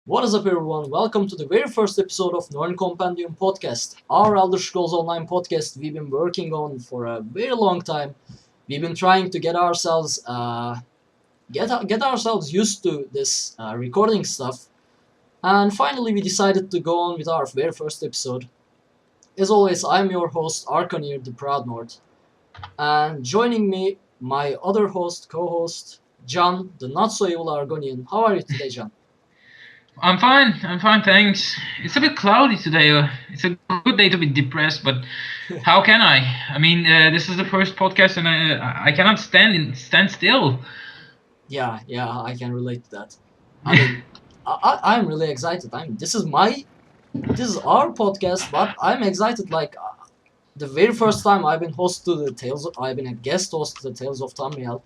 What is up, everyone? Welcome to the very first episode of Nirn Compendium podcast, our Elder Scrolls Online podcast we've been working on for a very long time. We've been trying to get ourselves used to this recording stuff, and finally we decided to go on with our very first episode. As always, I'm your host Arkhaniir, the Proud North, and joining me, my other co-host, John, the not so evil Argonian. How are you today, John? I'm fine, thanks. It's a bit cloudy today. It's a good day to be depressed, but how can I? I mean, this is the first podcast, and I cannot stand still. Yeah, I can relate to that. I mean, I'm really excited. This is our podcast, but I'm excited. Like the very first time I've been I've been a guest host to the Tales of Tamriel.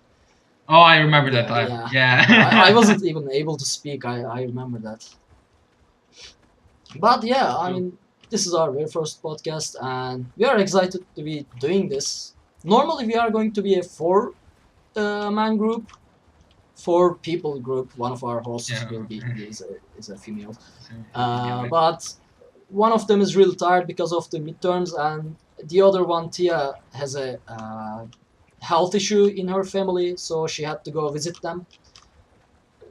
Oh, I remember that time. Yeah. I wasn't even able to speak. I remember that. But yeah, I mean, this is our very first podcast, and we are excited to be doing this. Normally, we are going to be a four-man group, 4 people group. One of our hosts is a female, but one of them is really tired because of the midterms, and the other one, Tia, has a health issue in her family, so she had to go visit them.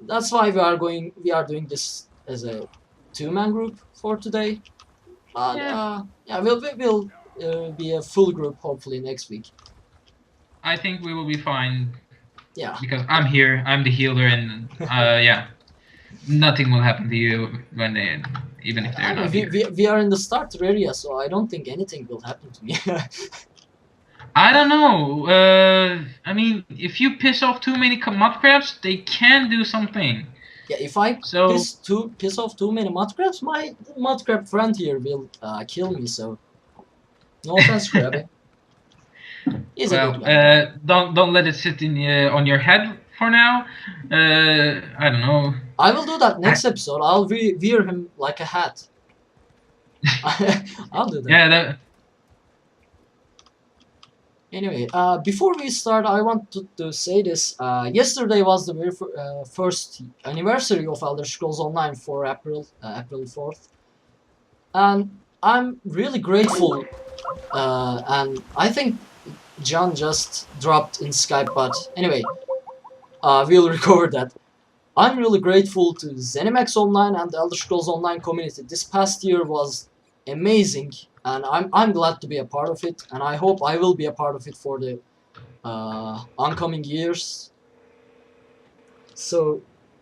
That's why we are doing this as a 2-man group for today. But we'll be a full group hopefully next week. I think we will be fine. Yeah. Because I'm here, I'm the healer, and nothing will happen to you even if they're not here. We are in the starter area, so I don't think anything will happen to me. I don't know. I mean, if you piss off too many mud crabs, they can do something. Yeah, if I piss off too many mud crabs, my mud crab friend here will kill me. So, no offense, Krabby. Don't let it sit in on your head for now. I don't know. I will do that next episode. I'll wear him like a hat. I'll do that. Yeah. Anyway, before we start, I want to say this. Yesterday was the very first anniversary of Elder Scrolls Online for April 4th. And I'm really grateful. And I think John just dropped in Skype, but anyway, we'll recover that. I'm really grateful to ZeniMax Online and the Elder Scrolls Online community. This past year was amazing. And I'm glad to be a part of it, and I hope I will be a part of it for the oncoming years. So,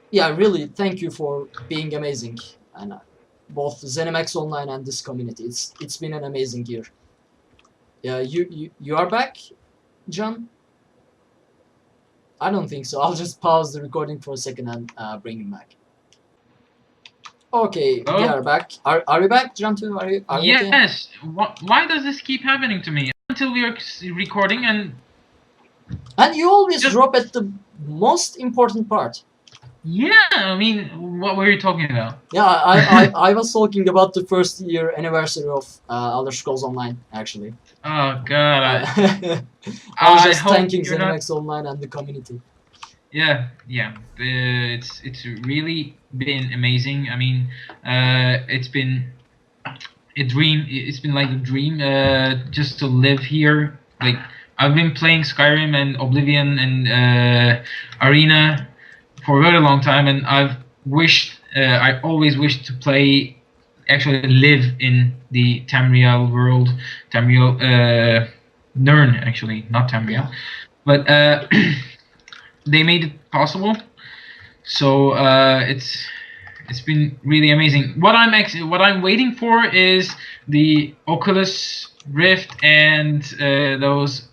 yeah, really, thank you for being amazing, and both ZeniMax Online and this community. It's been an amazing year. Yeah, you are back, John? I don't think so. I'll just pause the recording for a second and bring him back. Okay, we are back. Are we back, John? Too? Are you yes. Okay? Why does this keep happening to me until we are recording and you always drop at the most important part. Yeah, I mean, what were you talking about? Yeah, I was talking about the first year anniversary of Elder Scrolls Online, actually. Oh God! I was just thanking ZeniMax Online and the community. Yeah. It's really been amazing. I mean, it's been a dream. It's been like a dream just to live here. Like, I've been playing Skyrim and Oblivion and Arena for a very long time, and I always wished to actually live in the Tamriel world. Nirn, actually, not Tamriel. But they made it possible. So it's been really amazing. What I'm waiting for is the Oculus Rift and those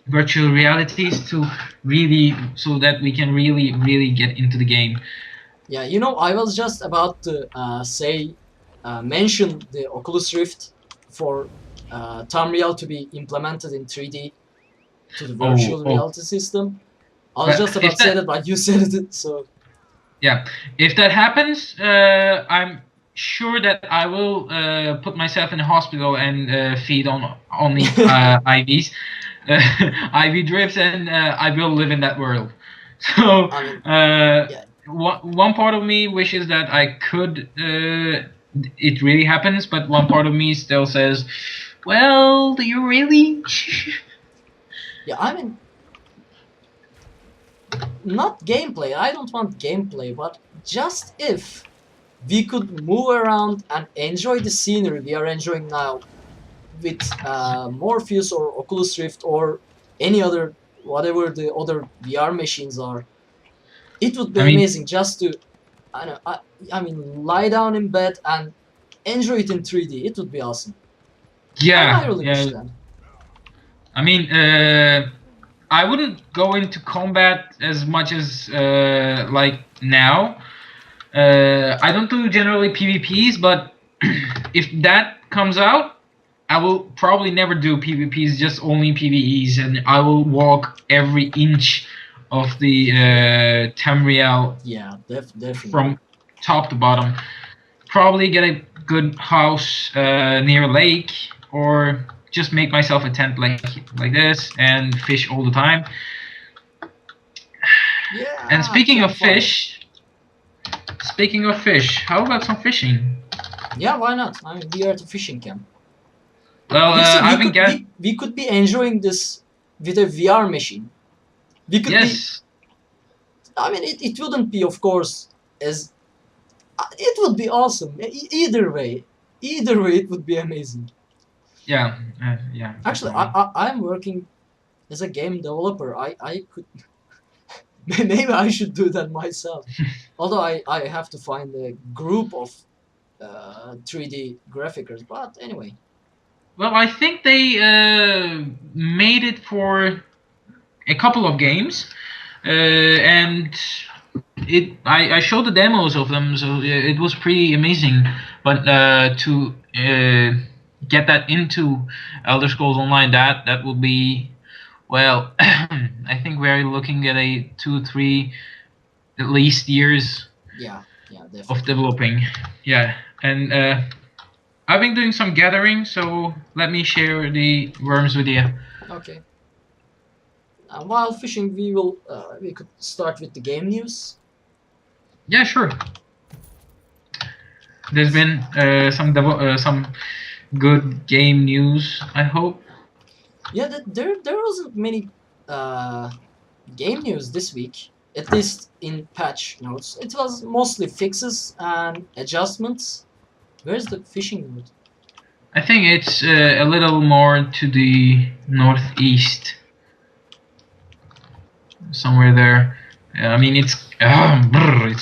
virtual realities so that we can really get into the game. Yeah, I was just about to mention the Oculus Rift for Tamriel to be implemented in 3D to the virtual reality system. I was just about to say that, but you said it, so... Yeah, if that happens, I'm sure that I will put myself in a hospital and feed on only IVs, IV drips, and I will live in that world. So, one part of me wishes that I could. It really happens, but one part of me still says, "Well, do you really?" Yeah, I mean, not gameplay. I don't want gameplay, but just if we could move around and enjoy the scenery we are enjoying now with Morpheus or Oculus Rift or any other, whatever the other VR machines are, it would be I mean, amazing just to, I know, I mean, lie down in bed and enjoy it in 3D. It would be awesome. I yeah, really wish yeah. that. I mean, I wouldn't go into combat as much as like now. I don't do generally PvPs, but if that comes out, I will probably never do PvPs, just only PvEs, and I will walk every inch of the Tamriel Yeah, definitely. from top to bottom. Probably get a good house near a lake, or just make myself a tent like this and fish all the time. And Yeah, campfire. speaking of fish, how about some fishing? Yeah, why not? I mean, we are at a fishing camp. Well, You see, I've been get we could be enjoying this with a VR machine. We could be. yes, I mean, it wouldn't be, of course, as it would be awesome. Either way, it would be amazing. yeah, yeah, Actually, definitely. I'm working as a game developer. I could maybe I should do that myself. Although I have to find a group of 3D graphics. But anyway, Well, I think they made it for a couple of games, and I showed the demos of them, so it was pretty amazing. But to get that into Elder Scrolls Online, that will be, well, I think we're looking at a 2, 3 at least years yeah, yeah, of definitely. developing. Yeah, and I've been doing some gathering, so let me share the worms with you. Okay. While fishing, we could start with the game news. Yeah, sure. There's been some good game news, I hope. Yeah, there wasn't many uh, game news this week, at least in patch notes. It was mostly fixes and adjustments. Where's the fishing note? I think it's a little more to the northeast, somewhere there. I mean, it's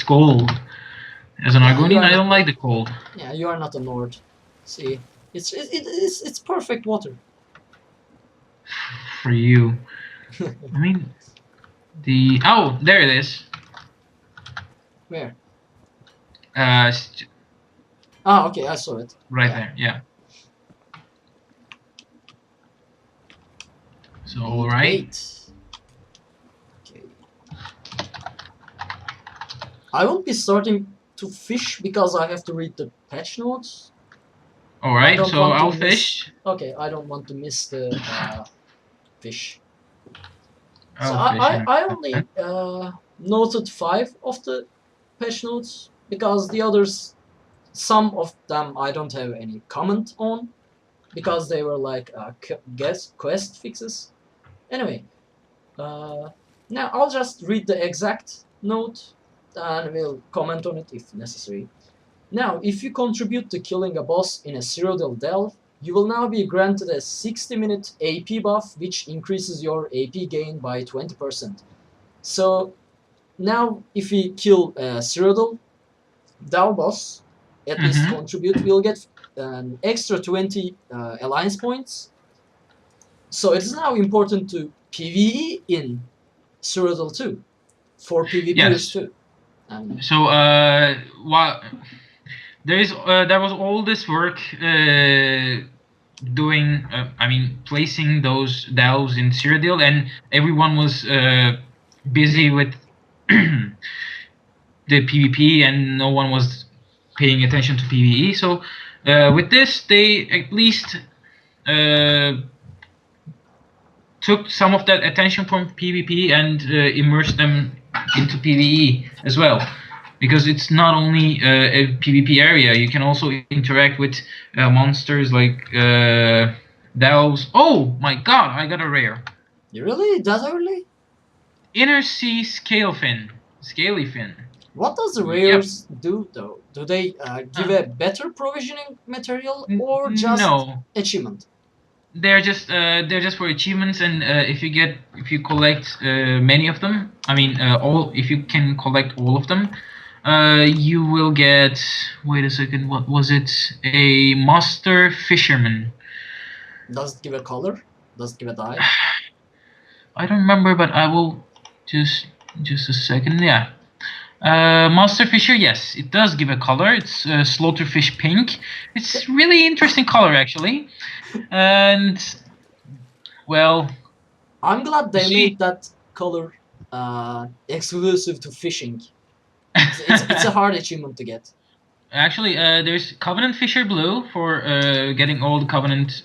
cold. As an Yeah, you Argonian, are I not. don't like the cold. Yeah, you are not a Nord. See, it's perfect water. For you. I mean, there it is. Where? Uh, Ah, okay, I saw it. right Yeah. there. Yeah. So all Need right. bait. Okay. I won't be starting to fish because I have to read the patch notes. All I right. don't So want to I'll miss. fish. Okay, I don't want to miss the fish. So I'll fish in I a only minute. noted 5 of the patch notes because the others, some of them I don't have any comment on because they were like guess quest fixes. Anyway, uh, now I'll just read the exact note and we'll comment on it if necessary. Now, if you contribute to killing a boss in a Cyrodiil delve, you will now be granted a 60-minute AP buff, which increases your AP gain by 20%. So now, if we kill Cyrodiil delve boss, at least Mm-hmm. contribute, we'll get an extra 20 alliance points. So it is now important to PvE in Cyrodiil 2 for PvPers Yes. too. And So while there was all this work doing, I mean, placing those delves in Cyrodiil, and everyone was busy with the PvP, and no one was paying attention to PvE. So with this, they at least uh, took some of that attention from PvP and immersed them into PvE as well, because it's not only a PvP area. You can also interact with monsters like delves. Oh my god! I got a rare You really? That early? inner sea scalefin, scalyfin. What does the Yep. rares do though? Do they give Uh, a better provisioning material or just no, achievement? they're just for achievements, and if you collect many of them, I mean all, if you can collect all of them, you will get, wait a second, what was it, a master fisherman. Does it give a color? Does it give a dye? I don't remember, but I will just a second. Yeah, master fisher. Yes, it does give a color. It's slaughterfish pink. It's really interesting color actually, and well, I'm glad you they see. made that color exclusive to fishing. It's a hard achievement to get. Actually, there's Covenant Fisher Blue for getting all the Covenant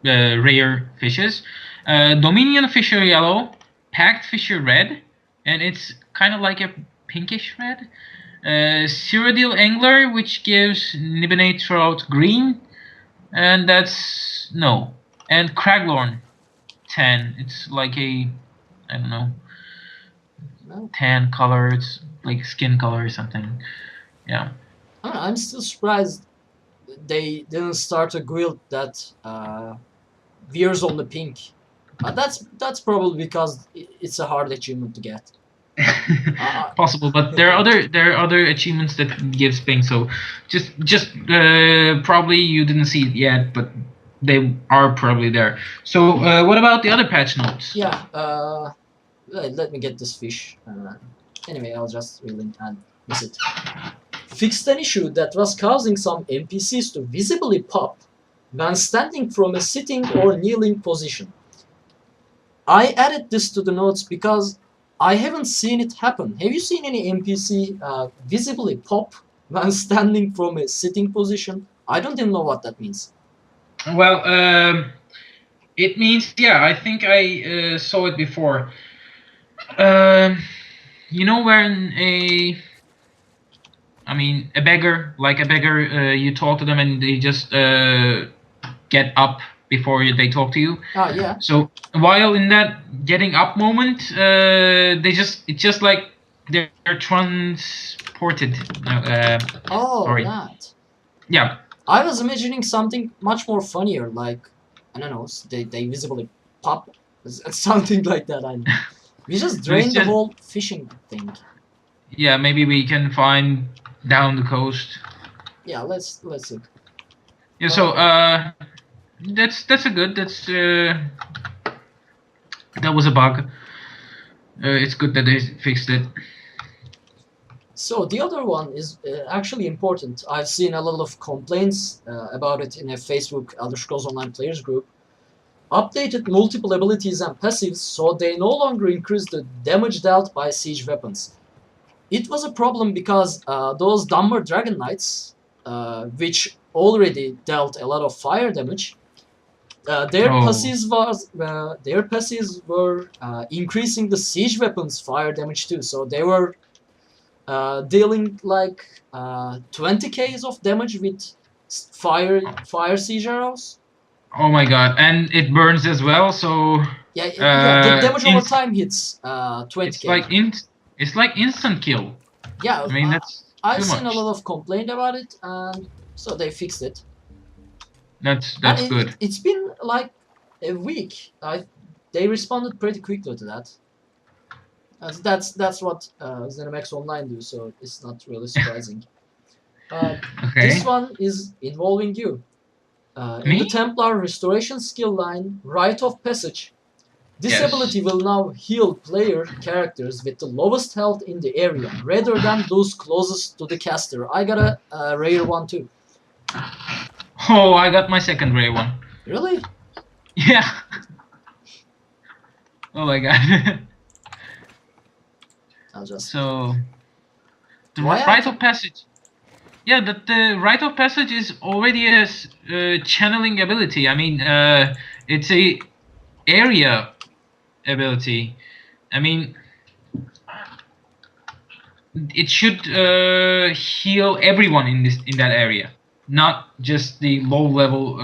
rare fishes. Dominion Fisher Yellow, Pact Fisher Red, and it's kind of like a pinkish red. Cyrodiil Angler, which gives Nibinate Trout Green, and that's no. And Craglorn tan. It's like a, I don't know, No. tan color. It's like skin color or something. Yeah. I'm still surprised they didn't start a guild that veers on the pink. That's probably because it's a hard achievement to get. Uh, Possible, but there are other achievements that gives ping. So just probably you didn't see it yet, but they are probably there. So what about the other patch notes? yeah. Let me get this fish. Anyway, I'll just relink and miss it. Fixed an issue that was causing some NPCs to visibly pop when standing from a sitting or kneeling position. I added this to the notes because I haven't seen it happen. Have you seen any NPC visibly pop when standing from a sitting position? I don't even know what that means. Well, it means, yeah. I think I saw it before. Um, you know, when a beggar, like a beggar, you talk to them and they just get up before they talk to you. Ah, yeah. So while in that getting up moment, it's just like they're transported. Oh, Sorry. that. Yeah. I was imagining something much more funnier, like, I don't know, they visibly pop. Something like that, I know. We just No, it's drained the just, whole fishing thing. yeah, maybe we can find down the coast. Yeah, let's look. Yeah. So that's a good. That was a bug. It's good that they fixed it. So the other one is actually important. I've seen a lot of complaints about it in a Facebook Elder Scrolls Online players group. Updated multiple abilities and passives so they no longer increase the damage dealt by siege weapons. It was a problem because those Dunmer Dragon Knights, which already dealt a lot of fire damage, their Oh. passives were increasing the siege weapons fire damage too. So they were dealing like 20 Ks of damage with fire siege arrows. Oh my god, and it burns as well. So Yeah. The damage over inst- time hits 20 it's K. like it's like instant kill. Yeah, I mean, that's I've too seen a much. lot of complaint about it, and so they fixed it. And That's good. it's been like a week. They responded pretty quickly to that. That's what ZeniMax Online do, so it's not really surprising. Okay. This one is involving you. In the Me? Templar Restoration skill line, Rite of Passage, this Yes. ability will now heal player characters with the lowest health in the area, rather than those closest to the caster. I got a rare one too. Oh, I got my second rare one. Really? Yeah. Oh my god. I'll just. So the Why rite of passage. Yeah, the rite of passage is already a channeling ability. I mean, it's a area ability. I mean, it should heal everyone in that area, not just the low level,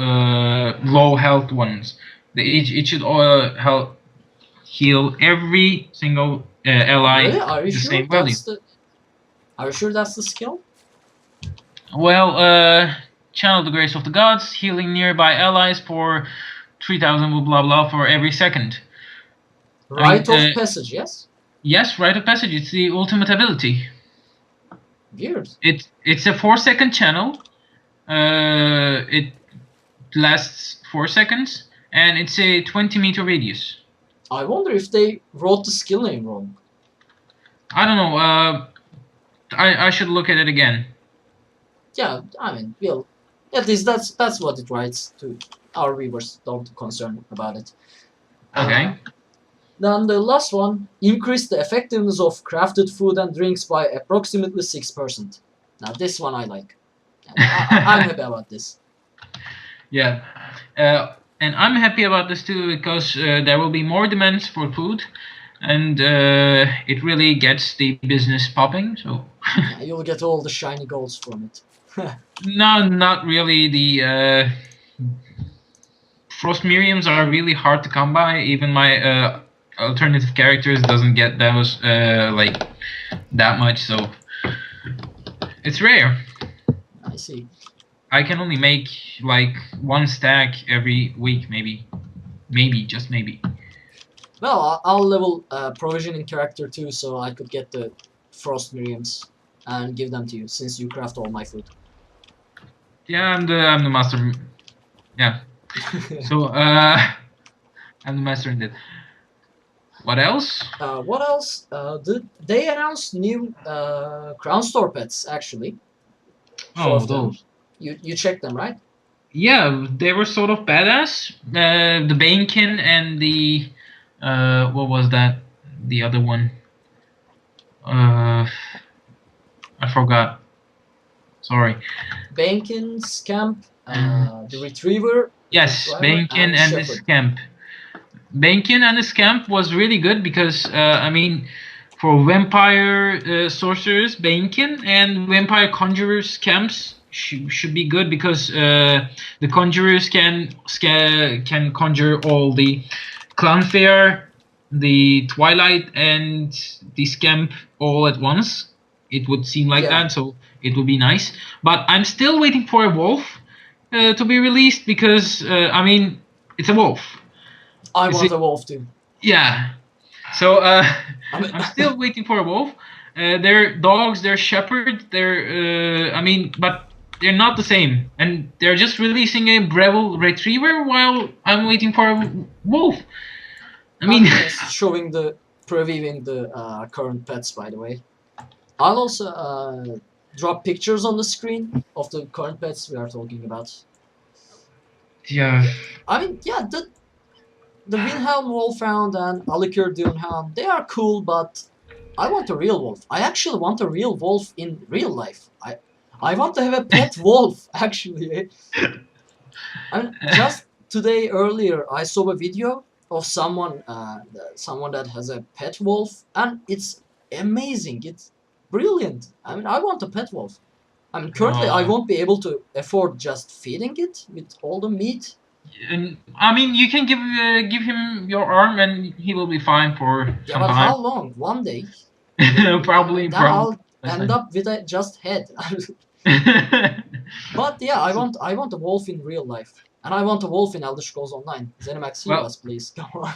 low health ones. It should help heal every single ally Really? Are you the sure same value. Are you sure that's the skill? Well, channel the grace of the gods, healing nearby allies for 3,000 blah blah for every second. I mean, Rite of passage, yes? yes, rite of passage. It's the ultimate ability. Weird. It's a 4 second channel. It lasts 4 seconds, and it's a 20-meter radius. I wonder if they wrote the skill name wrong. I don't know. I should look at it again. Yeah, I mean, well, at least that's what it writes to our viewers. Don't concern about it. Okay. Then the last one, increase the effectiveness of crafted food and drinks by approximately 6%. Now this one I like. I'm happy about this. Yeah. And I'm happy about this too because there will be more demands for food, and it really gets the business popping. So. Yeah, you'll get all the shiny golds from it. No, not really. The Frost Miriams are really hard to come by. Even my alternative characters doesn't get those like that much, so it's rare. I see. I can only make like one stack every week, maybe just maybe. Well, I'll level provisioning character too, so I could get the Frost Miriams and give them to you, since you craft all my food. Yeah, I'm the master. Yeah. So I'm the master in that. What else? What else? They announced new Crown Store pets, actually. Oh, those. You checked them, right? Yeah, they were sort of badass. The Banekin and the what was that? The other one. I forgot. Sorry. Bankin, Scamp, the Retriever. Yes, Driver, Banekin and the Shepherd. Scamp. Banekin and the Scamp was really good because I mean, for vampire sorcerers, Banekin, and vampire conjurers, Scamps should be good because the conjurers can conjure all the Clownfair, the Twilight, and the Scamp all at once. It would seem like Yeah. that, so it would be nice. But I'm still waiting for a wolf to be released because I mean, it's a wolf. I Is want it- a wolf too. Yeah. So I mean, I'm still waiting for a wolf. They're dogs, they're shepherds, they're I mean, but they're not the same. And they're just releasing a Breville Retriever while I'm waiting for a wolf. I mean, just showing the previewing the current pets, by the way. I'll also drop pictures on the screen of the current pets we are talking about. yeah. I mean, yeah, the Wilhelm Wolfhound and Alikur Dunhound, they are cool, but I want a real wolf. I actually want a real wolf in real life. I want to have a pet wolf, actually. I mean, just today earlier, I saw a video of someone that has a pet wolf, and it's amazing. It's brilliant. I mean, I want a pet wolf. I mean, currently I Aw. won't be able to afford just feeding it with all the meat. And I mean, you can give him your arm and he will be fine for Yeah, some but time. how long? One day? Probably. Then I'll end up with a just head. But yeah, I want a wolf in real life, and I want a wolf in Elder Scrolls Online. Zenimax, heal Well- us, please. Come on.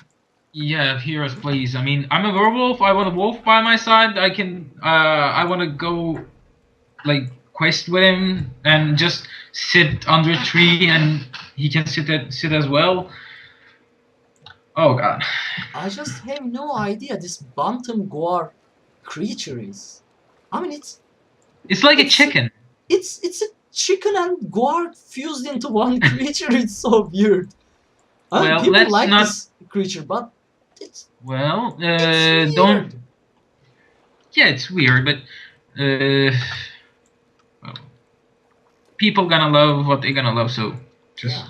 Yeah, heroes, please. I mean, I'm a werewolf. I want a wolf by my side. I can. I want to go, like, quest with him and just sit under a tree, and he can sit as well. Oh God. I just have no idea this Bantam Guar creature is. I mean, It's like a It's- chicken. it's a chicken and Guar fused into one creature. It's so weird. I mean, Well, people let's like not- this creature, but it's Well, weird. don't. Yeah, it's weird, but well, people gonna love what they're gonna love. So just.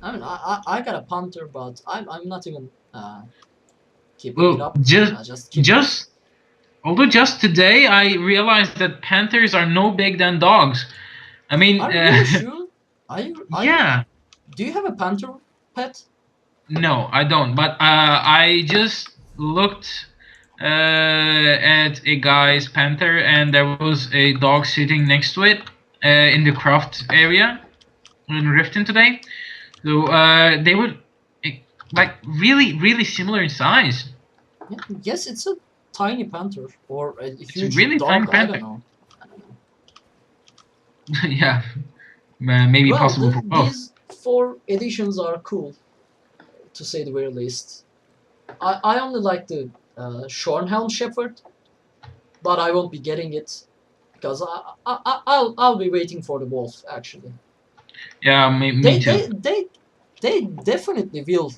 I mean, I got a punter, but I'm not even keeping it Well, up. just Just keep just Although just today I realized that panthers are no big than dogs. I mean, Are you really sure? Are you? yeah. Do you have a panther pet? No, I don't. But I just looked at a guy's panther, and there was a dog sitting next to it in the craft area in Riften today. So they were eh, like really, really similar in size. Yeah, yes, it's a tiny panther or a It's a huge really tiny dog. I don't panther. know. I don't know. Yeah, maybe Well, possible for both. these four editions are cool, to say the very least. I only like the Shornhelm Shepherd, but I won't be getting it because I'll be waiting for the wolf actually. Yeah, me They too. they they they definitely will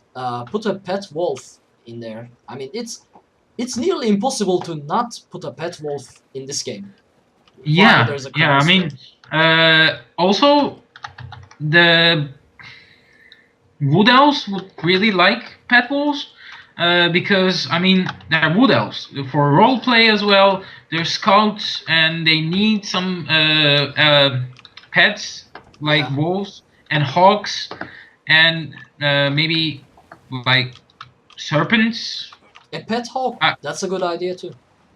put a pet wolf in there. I mean, it's nearly impossible to not put a pet wolf in this game while Yeah, there's a yeah. I crowd still. mean, also the wood elves would really like pet wolves because I mean they're wood elves for role play as well. They're scouts and they need some pets like Yeah, wolves and hawks and maybe like serpents. a pet hawk. Uh, That's a good idea too.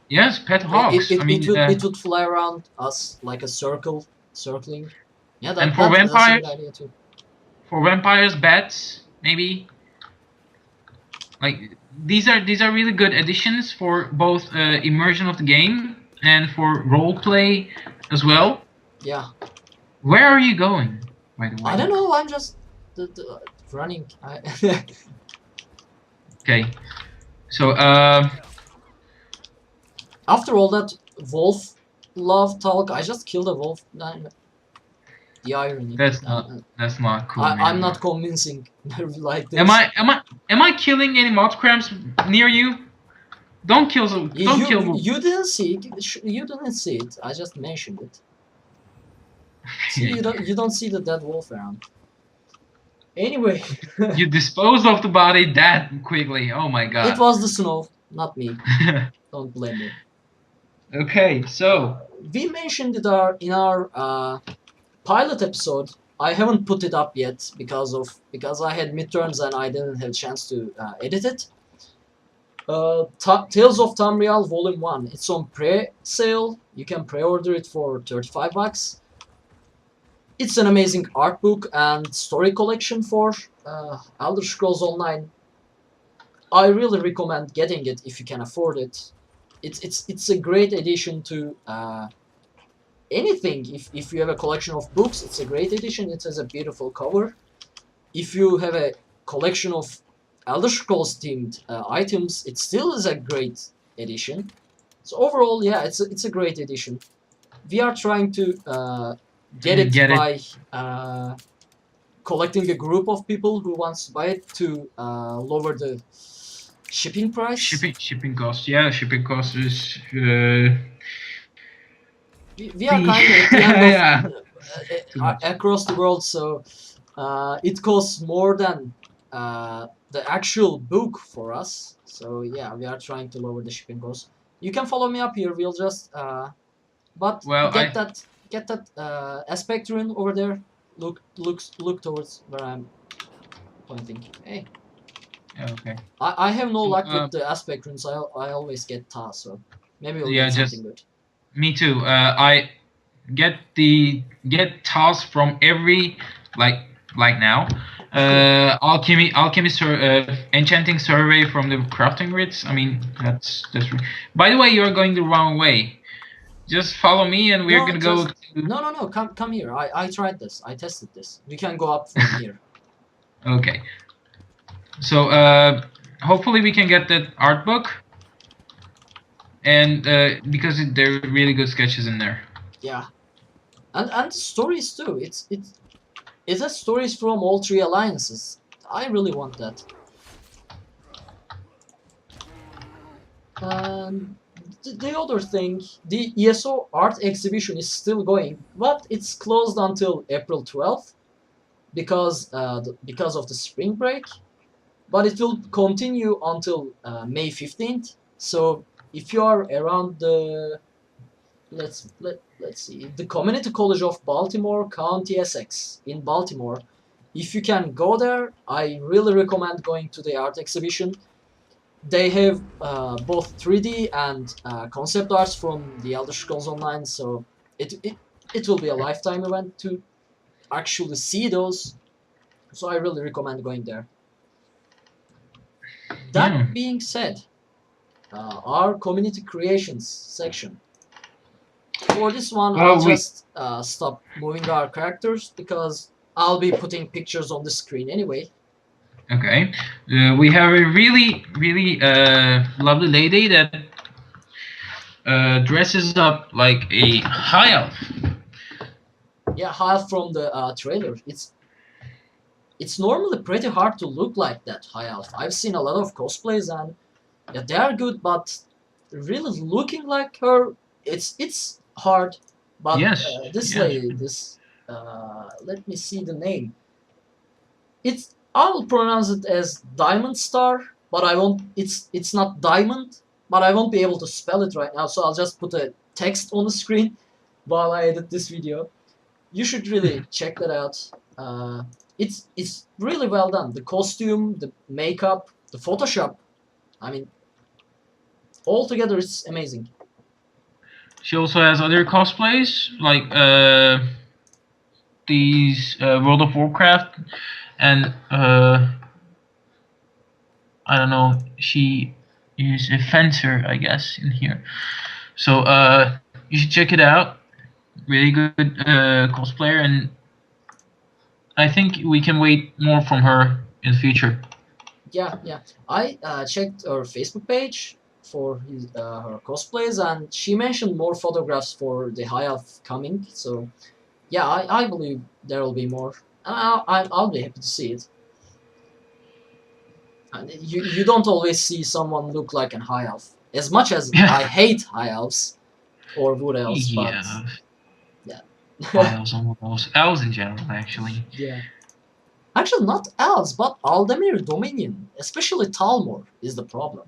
yes, pet It it, hawks. I it, it mean, would it would fly around us like a circle, circling. Yeah, and that's a good idea too. for vampires, bats maybe. Like these are really good additions for both immersion of the game and for role play as well. Yeah, Where are you going, by the I way? don't know. I'm just running. Okay, so After all that wolf love talk, I just killed a wolf. The irony. that's not cool, I'm man. not convincing like Am this. I am I am I killing any mod crabs near you? You Don't you, kill wolves. you didn't see it. You didn't see it. I just mentioned it. See, Okay. you don't see the dead wolf around. Anyway, You disposed of the body that quickly. Oh my it god. was the snow, not me. Don't blame me. Okay, so We mentioned it in our pilot episode. I haven't put it up yet because I had midterms and I didn't have a chance to edit it. Tales of Tamriel Volume 1. It's on pre-sale. You can pre-order it for $35. It's an amazing art book and story collection for Elder Scrolls Online. I really recommend getting it if you can afford it. It's a great addition to anything. If you have a collection of books, it's a great addition. It has a beautiful cover. If you have a collection of Elder Scrolls themed items, it still is a great addition. So overall, yeah, it's a great addition. We are trying to get it get it. by collecting a group of people who wants to buy it to lower the shipping price. Shipping costs. Yeah, shipping costs is We are the kind of at the end of yeah too much. across the world, so it costs more than the actual book for us. So yeah, we are trying to lower the shipping costs. You can follow me up here. We'll just but Well, get that aspect rune over there. Look towards where I'm pointing. Hey, okay. I have no So luck with the aspect runes. I always get Ta, so maybe we'll yeah, get something just good. me too. I get tasks from every like now. Enchanting survey from the crafting grids. I mean by the way, you're going the wrong way. Just follow me, and we're No, gonna go just to. no. Come here. I tried this. I tested this. We can go up from here. Okay. So hopefully we can get that art book, and because there are really good sketches in there. Yeah, and stories too. It has stories from all three alliances. I really want that. And the other thing, the ESO art exhibition is still going, but it's closed until April 12th because of the spring break. But it will continue until May 15th. So if you are around the let's see, the Community College of Baltimore, County Essex in Baltimore. If you can go there, I really recommend going to the art exhibition. They have both 3D and concept arts from the Elder Scrolls Online, so it will be a lifetime event to actually see those. So I really recommend going there. Yeah. That being said, our community creations section. For this one, I'll Well, we just stop moving our characters because I'll be putting pictures on the screen anyway. okay. We have a really lovely lady that dresses up like a high elf. Yeah, Hyle from the trailer. It's normally pretty hard to look like that high elf. I've seen a lot of cosplays and yeah, they are good, but really looking like her, it's hard. But Yes, this yes. lady, this let me see the name. It's I will pronounce it as Diamond Star, but I won't. It's not Diamond, but I won't be able to spell it right now. So I'll just put a text on the screen while I edit this video. You should really check that out. It's really well done. The costume, the makeup, the Photoshop. I mean, altogether it's amazing. She also has other cosplays like these World of Warcraft and I don't know. She is a fencer, I guess, in here. So you should check it out. Really good cosplayer, and I think we can wait more from her in the future. Yeah, yeah. I checked her Facebook page for her cosplays, and she mentioned more photographs for the High Elf coming. So yeah, I believe there will be more. And I'll be happy to see it. And you don't always see someone look like an high elf. As much as I Yeah, hate high elves or wood elves, but yeah. yeah, Elves and elves, elves in general, actually. yeah. Actually, not elves, but Aldemir Dominion, especially Talmor, is the problem.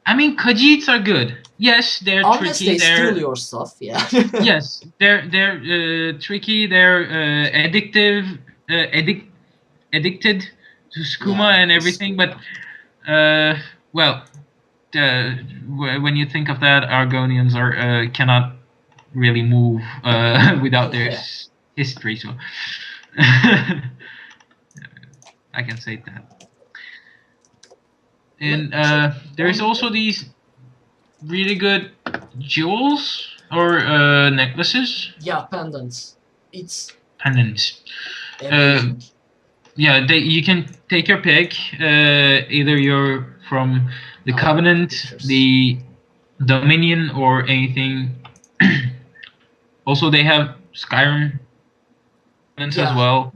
I mean, Khajiits are good. Yes, they're Unless tricky. they steal They're your stuff, yeah. yes, they're tricky. They're addictive, addicted to skooma Yeah, and the everything. But skooma. well, when you think of that, Argonians are cannot really move without their Yeah, history. So I can say that. let And me check there is one also thing. these really good jewels or necklaces, Yeah, pendants. It's pendants. Uh, amazing. yeah, you can take your pick. Either you're from the I have Covenant, pictures. the Dominion, or anything. Also, they have Skyrim pendants as Yeah, well.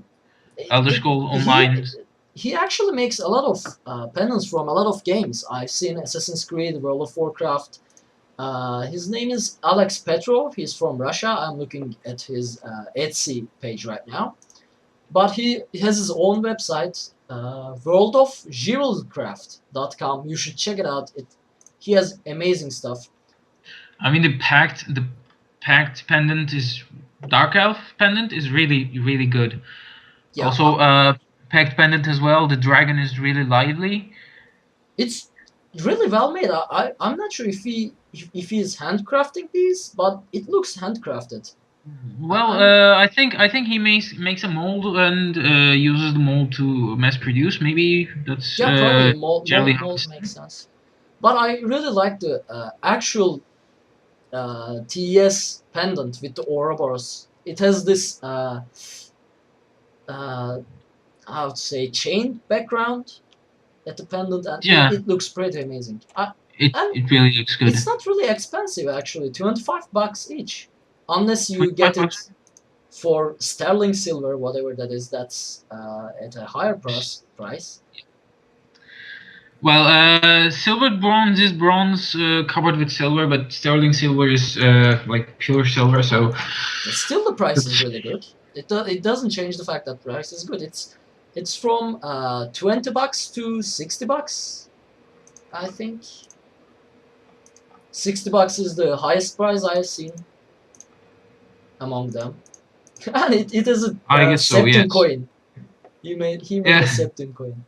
Elder it, Scroll he Online. he actually makes a lot of pendants from a lot of games. I've seen Assassin's Creed, World of Warcraft. His name is Alex Petrov. He's from Russia. I'm looking at his Etsy page right now. But he has his own website, worldofjewelcraft.com. You should check it out. He has amazing stuff. I mean, the pact pendant is Dark Elf pendant is really good. Yeah, Also, pact pendant as well. The dragon is really lively. it's really well made. I'm not sure if he is handcrafting these, but it looks handcrafted. Well, I'm I think he makes a mold and uses the mold to mass produce. Maybe that's Yeah, probably generally how mold it's. makes sense. But I really like the actual TES pendant with the Ouroboros. It has this uh, how to say chain background at the pendant, and Yeah, it looks pretty amazing. And it really looks good. it's not really expensive actually, $25 each, unless you 25 get bucks. it for sterling silver, whatever that is. That's at a higher price. Well, silver bronze is bronze covered with silver, but sterling silver is like pure silver. So But still, the price is that's- really good. It doesn't change the fact that price is good. It's from $20 to $60, I think. $60 is the highest price I've seen among them. And it is a I guess so. Septim Yes. coin. He made a Yeah. Septim coin.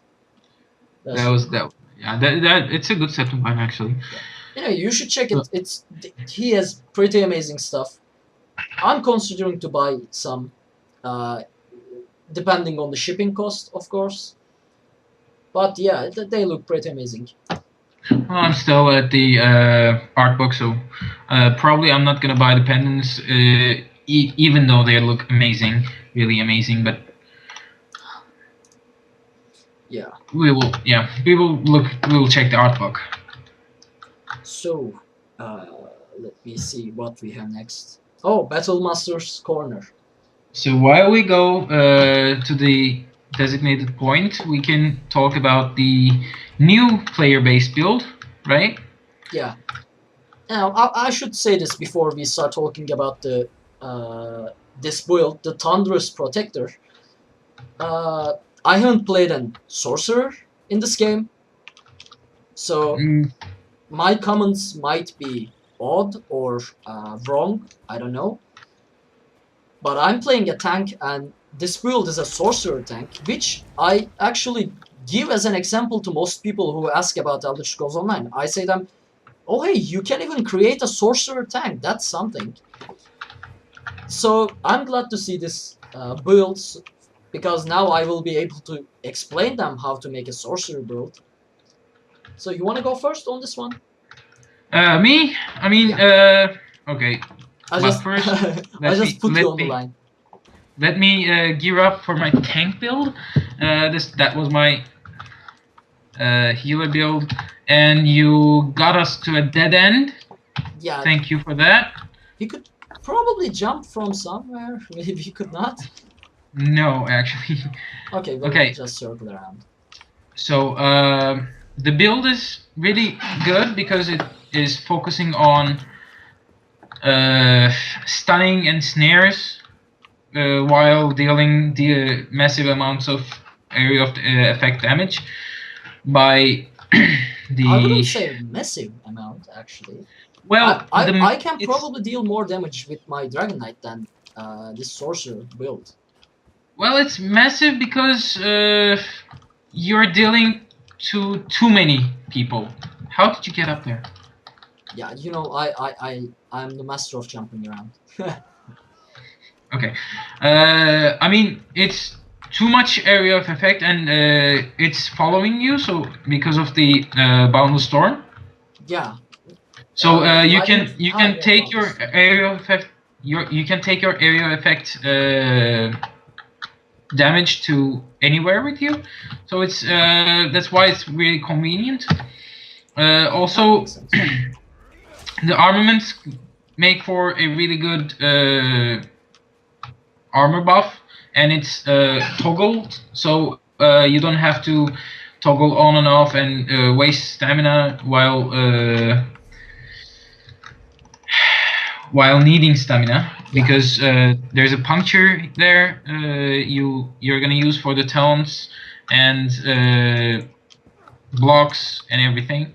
That's That really was cool. that. Yeah. That it's a good Septum coin actually. You should check So, it. He has pretty amazing stuff. I'm considering to buy some, uh, depending on the shipping cost, of course. But yeah, they look pretty amazing. well, I'm still at the art book, so probably I'm not gonna buy the pendants, even though they look amazing, really amazing. But Yeah. we will, yeah, we will look. We will check the art book. So, uh, let me see what we have next. Oh, Battle Master's Corner. So while we go to the designated point, we can talk about the new player-based build, right? Yeah. Now, I should say this before we start talking about the this build, the Thunderous Protector. Uh, I haven't played an sorcerer in this game, so Mm, my comments might be odd or wrong. I don't know. But I'm playing a tank, and this build is a sorcerer tank, which I actually give as an example to most people who ask about Elder Scrolls Online. I say them, oh hey, you can even create a sorcerer tank. That's something. So I'm glad to see this build, because now I will be able to explain them how to make a sorcerer build. So you want to go first on this one? me? I mean, Yeah. okay. I But just first, I let just me put you let on the me line. let me gear up for my tank build. That was my healer build, and you got us to a dead end. Yeah, Thank you for that. we could probably jump from somewhere. Maybe we could not. No, actually. Okay, we'll Okay, just circle around. so the build is really good because it is focusing on uh, stunning and snares while dealing the massive amounts of area of effect damage by I wouldn't the say massive amount actually. I, well I, the I can it's probably deal more damage with my Dragon Knight than this sorcerer build. well it's massive because you're dealing to too many people. How did you get up there? Yeah, I'm the master of jumping around. Okay. I mean, it's too much area of effect, and it's following you. So because of the boundless storm, Yeah. so you can Yeah, take your boundless. area of effect. You can take your area of effect damage to anywhere with you. So it's that's why it's really convenient. That Also, makes sense. the armaments make for a really good armor buff, and it's toggled, so you don't have to toggle on and off and waste stamina while needing stamina, Yeah. because there's a puncture there you're gonna use for the taunts and blocks and everything.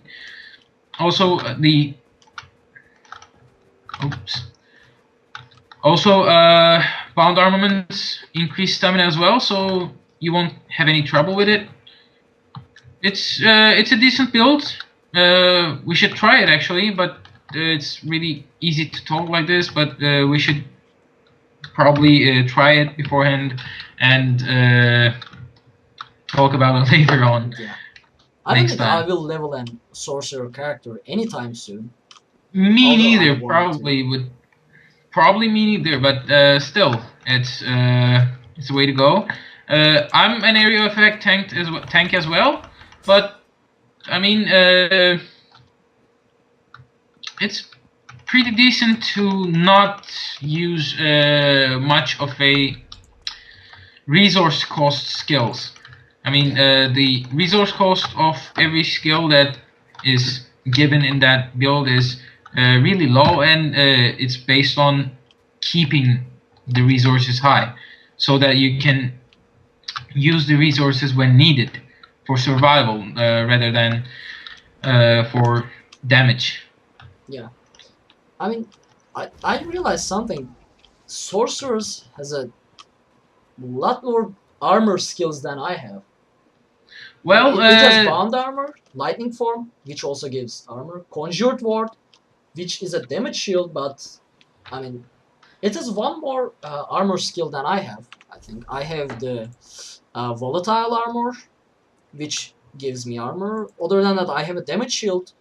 Also the oops. Also, bound armaments increase stamina as well, so you won't have any trouble with it. It's a decent build. We should try it actually, but it's really easy to talk like this. But we should probably try it beforehand and talk about it later on Yeah. I don't next think I time. will level an sorcerer character anytime soon. Me Although I neither. want to. Probably me neither. But still, it's the way to go. I'm an area effect tank as well, but I mean it's pretty decent to not use much of a resource cost skills. I mean, Yeah. the resource cost of every skill that is given in that build is really low, and it's based on keeping the resources high, so that you can use the resources when needed for survival rather than for damage. Yeah. I mean, I realized something. Sorcerers has a lot more armor skills than I have. Well, It has bound armor, lightning form, which also gives armor, conjured ward, which is a damage shield, but I mean, it has one more armor skill than I have. I think I have the volatile armor, which gives me armor. Other than that, I have a damage shield,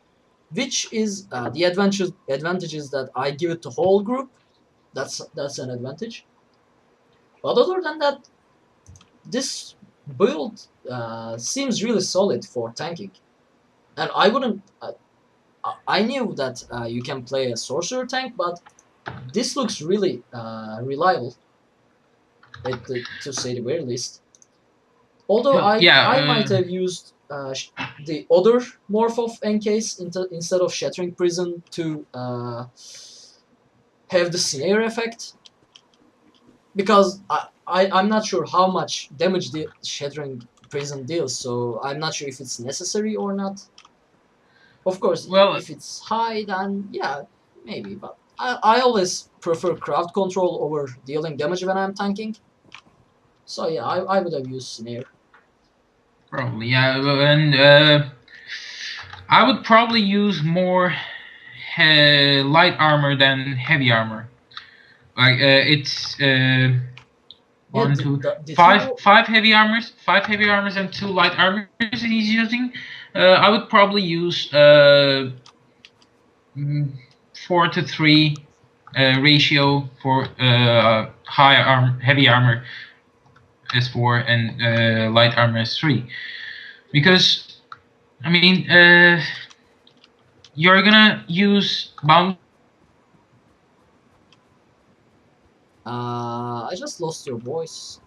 which is the advantage is that I give it to whole group. That's an advantage. But other than that, this build seems really solid for tanking. And I wouldn't. I knew that you can play a sorcerer tank, but this looks really reliable, to say the very least. Although well, yeah. I might have used the other morph of Encase instead of Shattering Prison to have the snare effect, because I'm not sure how much damage the Shattering Prison deals, so I'm not sure if it's necessary or not. Of course, Well, if it's high, then yeah, maybe, but I always prefer crowd control over dealing damage when I'm tanking. So yeah, I would have used snare. probably, yeah. And I would probably use more light armor than heavy armor. Like it's Yeah, one, two, did you? five heavy armors and two light armors that he's using. I would probably use 4 to 3 ratio for heavy armor is 4 and light armor is 3, because I mean you're gonna use bound. I just lost your voice.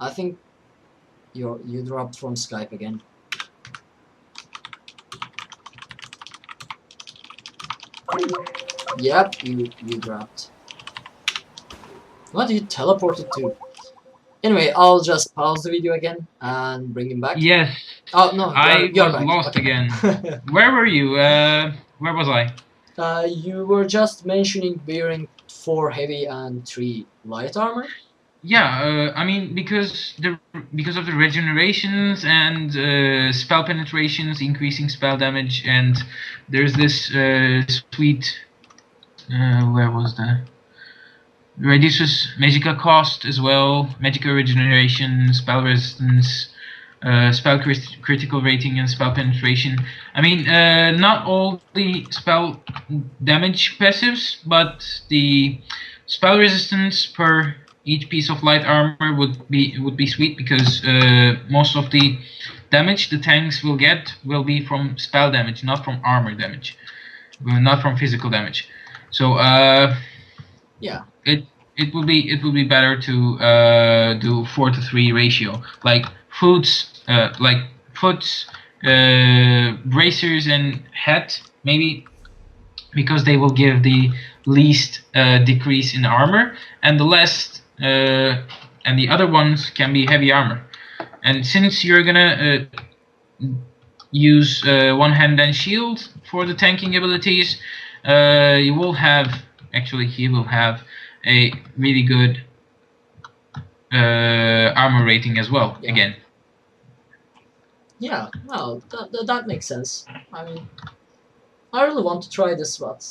I think you dropped from Skype again. Yep, you dropped. What you teleported to? Anyway, I'll just pause the video again and bring him back. Yes, Oh no, I you're was back. lost Okay. again. Where were you? Where was I? You were just mentioning wearing 4 heavy and 3 light armor. Yeah, I mean because of the regenerations and spell penetrations, increasing spell damage, and there's this sweet. Where was that? Reduces Magica cost as well, Magica regeneration, spell resistance, critical rating, and spell penetration. I mean, not all the spell damage passives, but the spell resistance per each piece of light armor would be sweet, because most of the damage the tanks will get will be from spell damage, not from armor damage, not from physical damage. So Yeah. it will be better to do 4 to 3 ratio, like foots, bracers, and head, maybe, because they will give the least decrease in armor, and the less and the other ones can be heavy armor. And since you're gonna use one hand and shield for the tanking abilities, you will have, actually he will have a really good armor rating as well. Yeah. Again, Yeah, no, that makes sense. I mean, I really want to try this, but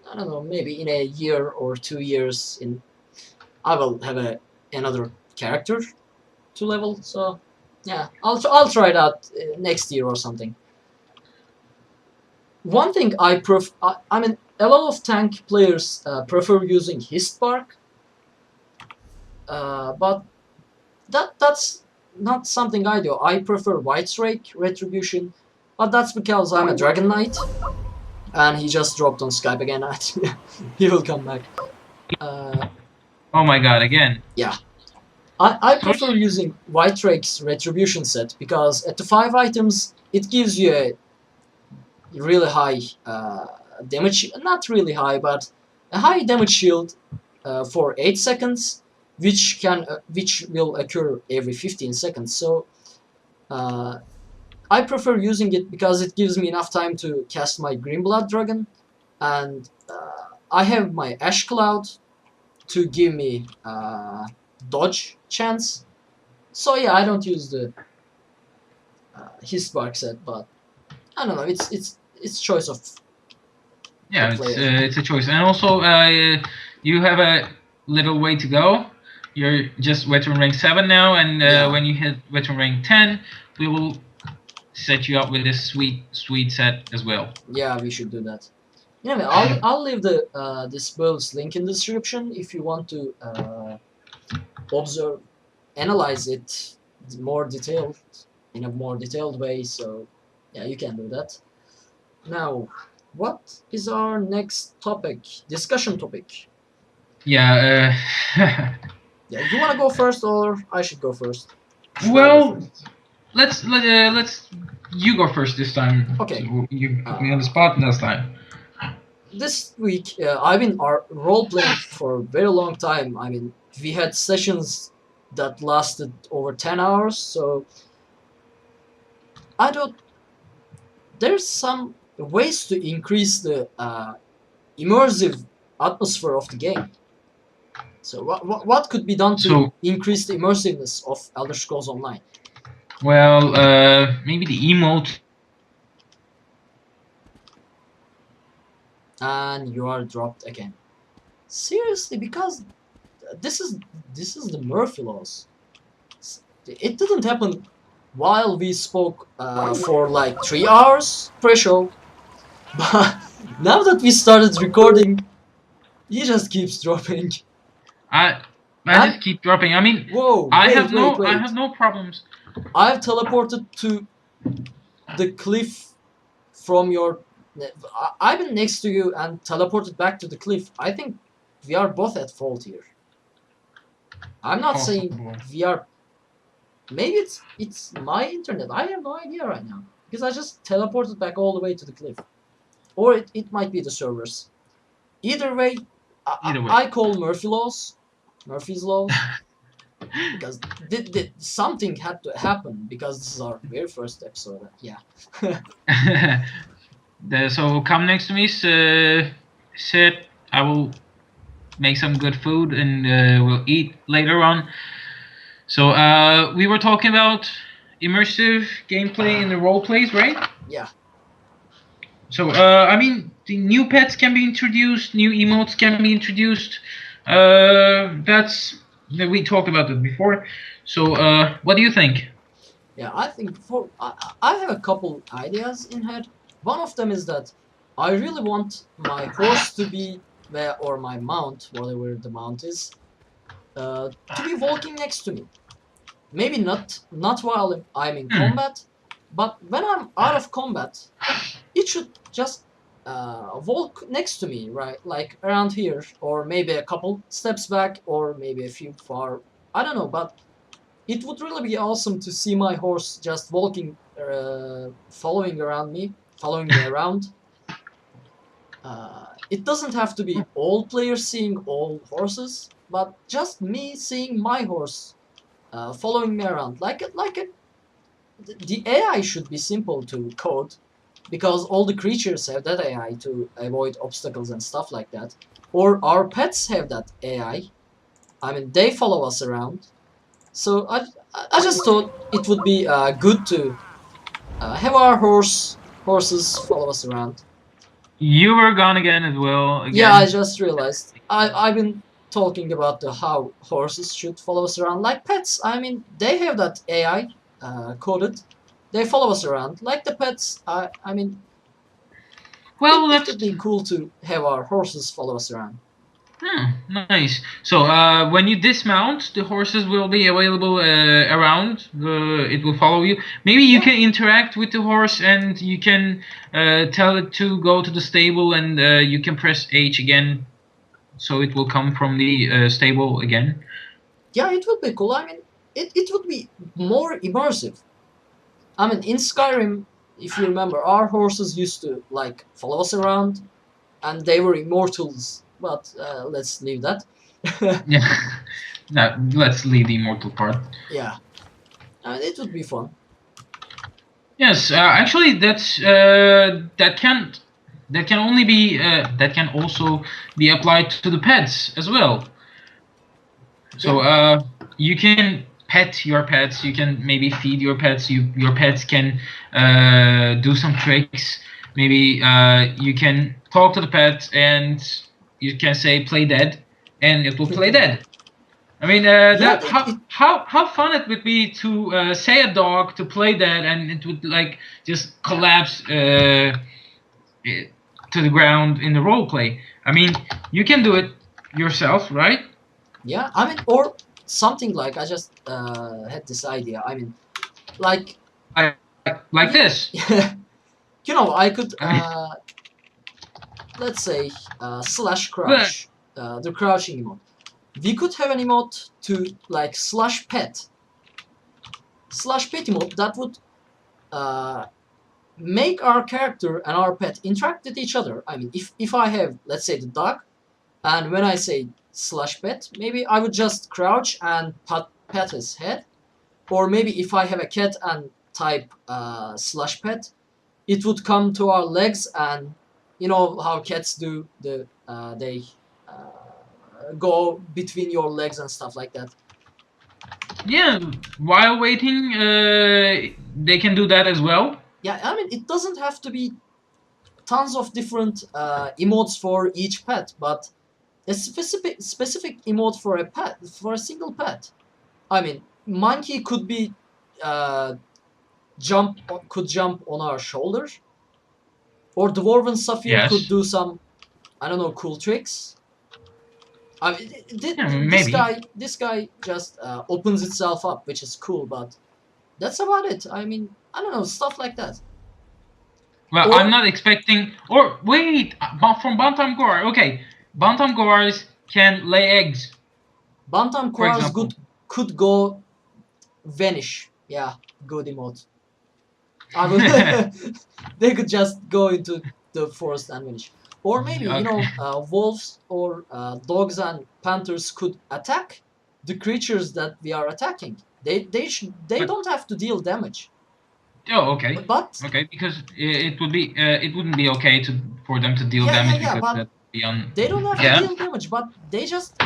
I don't know, maybe in a year or 2 years, I will have another character to level. So yeah, I'll try that next year or something. One thing I mean, a lot of tank players prefer using Hist Bark, but that's not something I do. I prefer White Rake Retribution, but that's because I'm a Dragon Knight, and he just dropped on Skype again. He will come back. oh my god, again. Yeah, I prefer using White Rake's Retribution set, because at the 5 items it gives you a really high damage, not really high, but a high damage shield for 8 seconds, which will occur every 15 seconds. So I prefer using it because it gives me enough time to cast my Green Blood Dragon, and I have my Ash Cloud to give me dodge chance. So yeah, I don't use the his spark set, but I don't know. It's choice of the Yeah, player. it's a choice, and also you have a little way to go. You're just veteran rank 7 now, and Yeah, when you hit veteran rank 10, we will set you up with this sweet set as well. yeah, we should do that. Anyway, I'll leave the this build's link in the description if you want to observe, analyze it more detailed in a more detailed way. So yeah, you can do that. Now, what is our next topic? Discussion topic. Yeah. Yeah, you wanna go first or I should go first? Should I go Well, first? let's you go first this time. Okay. So you put me on the Uh, spot last time. this week I've been role playing for a very long time. I mean, we had sessions that lasted over 10 hours, so I don't. There's some ways to increase the immersive atmosphere of the game. So what could be done to So increase the immersiveness of Elder Scrolls Online? well, maybe the emote. And you are dropped again. Seriously, because this is the Murphy laws. It didn't happen while we spoke for like 3 hours pre-show, but now that we started recording, he just keeps dropping. I I And just keep dropping. I mean, whoa, I wait! have no problems. I've teleported to the cliff from your. I've been next to you and teleported back to the cliff. I think we are both at fault here. I'm not saying Possible. we are. Maybe it's my internet. I have no idea right now because I just teleported back all the way to the cliff, or it might be the servers. Either way, Either way. I call Murphy's laws, because something had to happen because this is our very first episode. Yeah. So come next to me, sit. I will make some good food and we'll eat later on. So we were talking about immersive gameplay in the role plays, right? Yeah. So I mean, the new pets can be introduced, new emotes can be introduced. That's we talked about it before. So what do you think? Yeah, I think I have a couple ideas in head. One of them is that I really want my horse to be or my mount, whatever the mount is, to be walking next to me. Maybe not while I'm in Hmm. combat, but when I'm out of combat, it should just walk next to me, right? Like around here, or maybe a couple steps back, or maybe a few far. I don't know, but it would really be awesome to see my horse just walking, following me around. It doesn't have to be all players seeing all horses, but just me seeing my horse following me around. The AI should be simple to code because all the creatures have that AI to avoid obstacles and stuff like that. Or our pets have that AI. I mean, they follow us around. So I just thought it would be good to have our horses follow us around. You were gone again as well. Yeah, I Again. just realized. I've been talking about how horses should follow us around like pets. I mean, they have that AI coded. They follow us around like the pets. I mean, Well, it that's would be cool to have our horses follow us around. nice. So when you dismount, the horses will be available around. It will follow you. Maybe you Yeah, can interact with the horse and you can tell it to go to the stable, and you can press H again, so it will come from the stable again. yeah, it would be cool. I mean, it would be more immersive. I mean, in Skyrim, if you remember, our horses used to like follow us around, and they were immortals. But let's leave that. Yeah. Now let's leave the immortal part. Yeah, it would be fun. Yes, actually, that can that can only be that can also be applied to the pets as well. So Yeah, you can pet your pets. You can maybe feed your pets. Your pets can do some tricks. Maybe you can talk to the pet and you can say play dead, and it will play dead. I mean, yeah. that how fun it would be to say a dog to play dead, and it would like just collapse to the ground in the role play. I mean, you can do it yourself, right? Yeah, I mean, or something like I just had this idea. I mean, like Like this. I could I mean, let's say slash but crouch, the crouching emote. We could have an emote to like slash pet emote that would uh, make our character and our pet interact with each other. I mean, if I have, let's say, the dog, and when I say slash pet, maybe I would just crouch and pet his head. Or maybe if I have a cat and type slash pet, it would come to our legs, and you know how cats do, they go between your legs and stuff like that. yeah, while waiting, they can do that as well. Yeah, I mean, it doesn't have to be tons of different emotes for each pet, but a specific emote for a pet, for a single pet. I mean, monkey could be uh, jump on our shoulder, or dwarven saphir could Yes. do some, I don't know, cool tricks. I mean, Yeah, this maybe. guy just opens itself up, which is cool, but that's about it. I mean, I don't know, stuff like that. Well, I'm Or not expecting. Or wait, from Bantam Gore. Okay, Bantam Gores can lay eggs, Bantam for Koars example. could go vanish. Yeah, good emote. I Okay. would. They could just go into the forest and vanish. Or maybe wolves or dogs and panthers could attack the creatures that we are attacking. They But don't have to deal damage. oh, okay, But okay, because it would be it wouldn't be okay to for them to deal yeah, damage yeah. because But that would be on. they don't have to Yeah. deal damage. But they just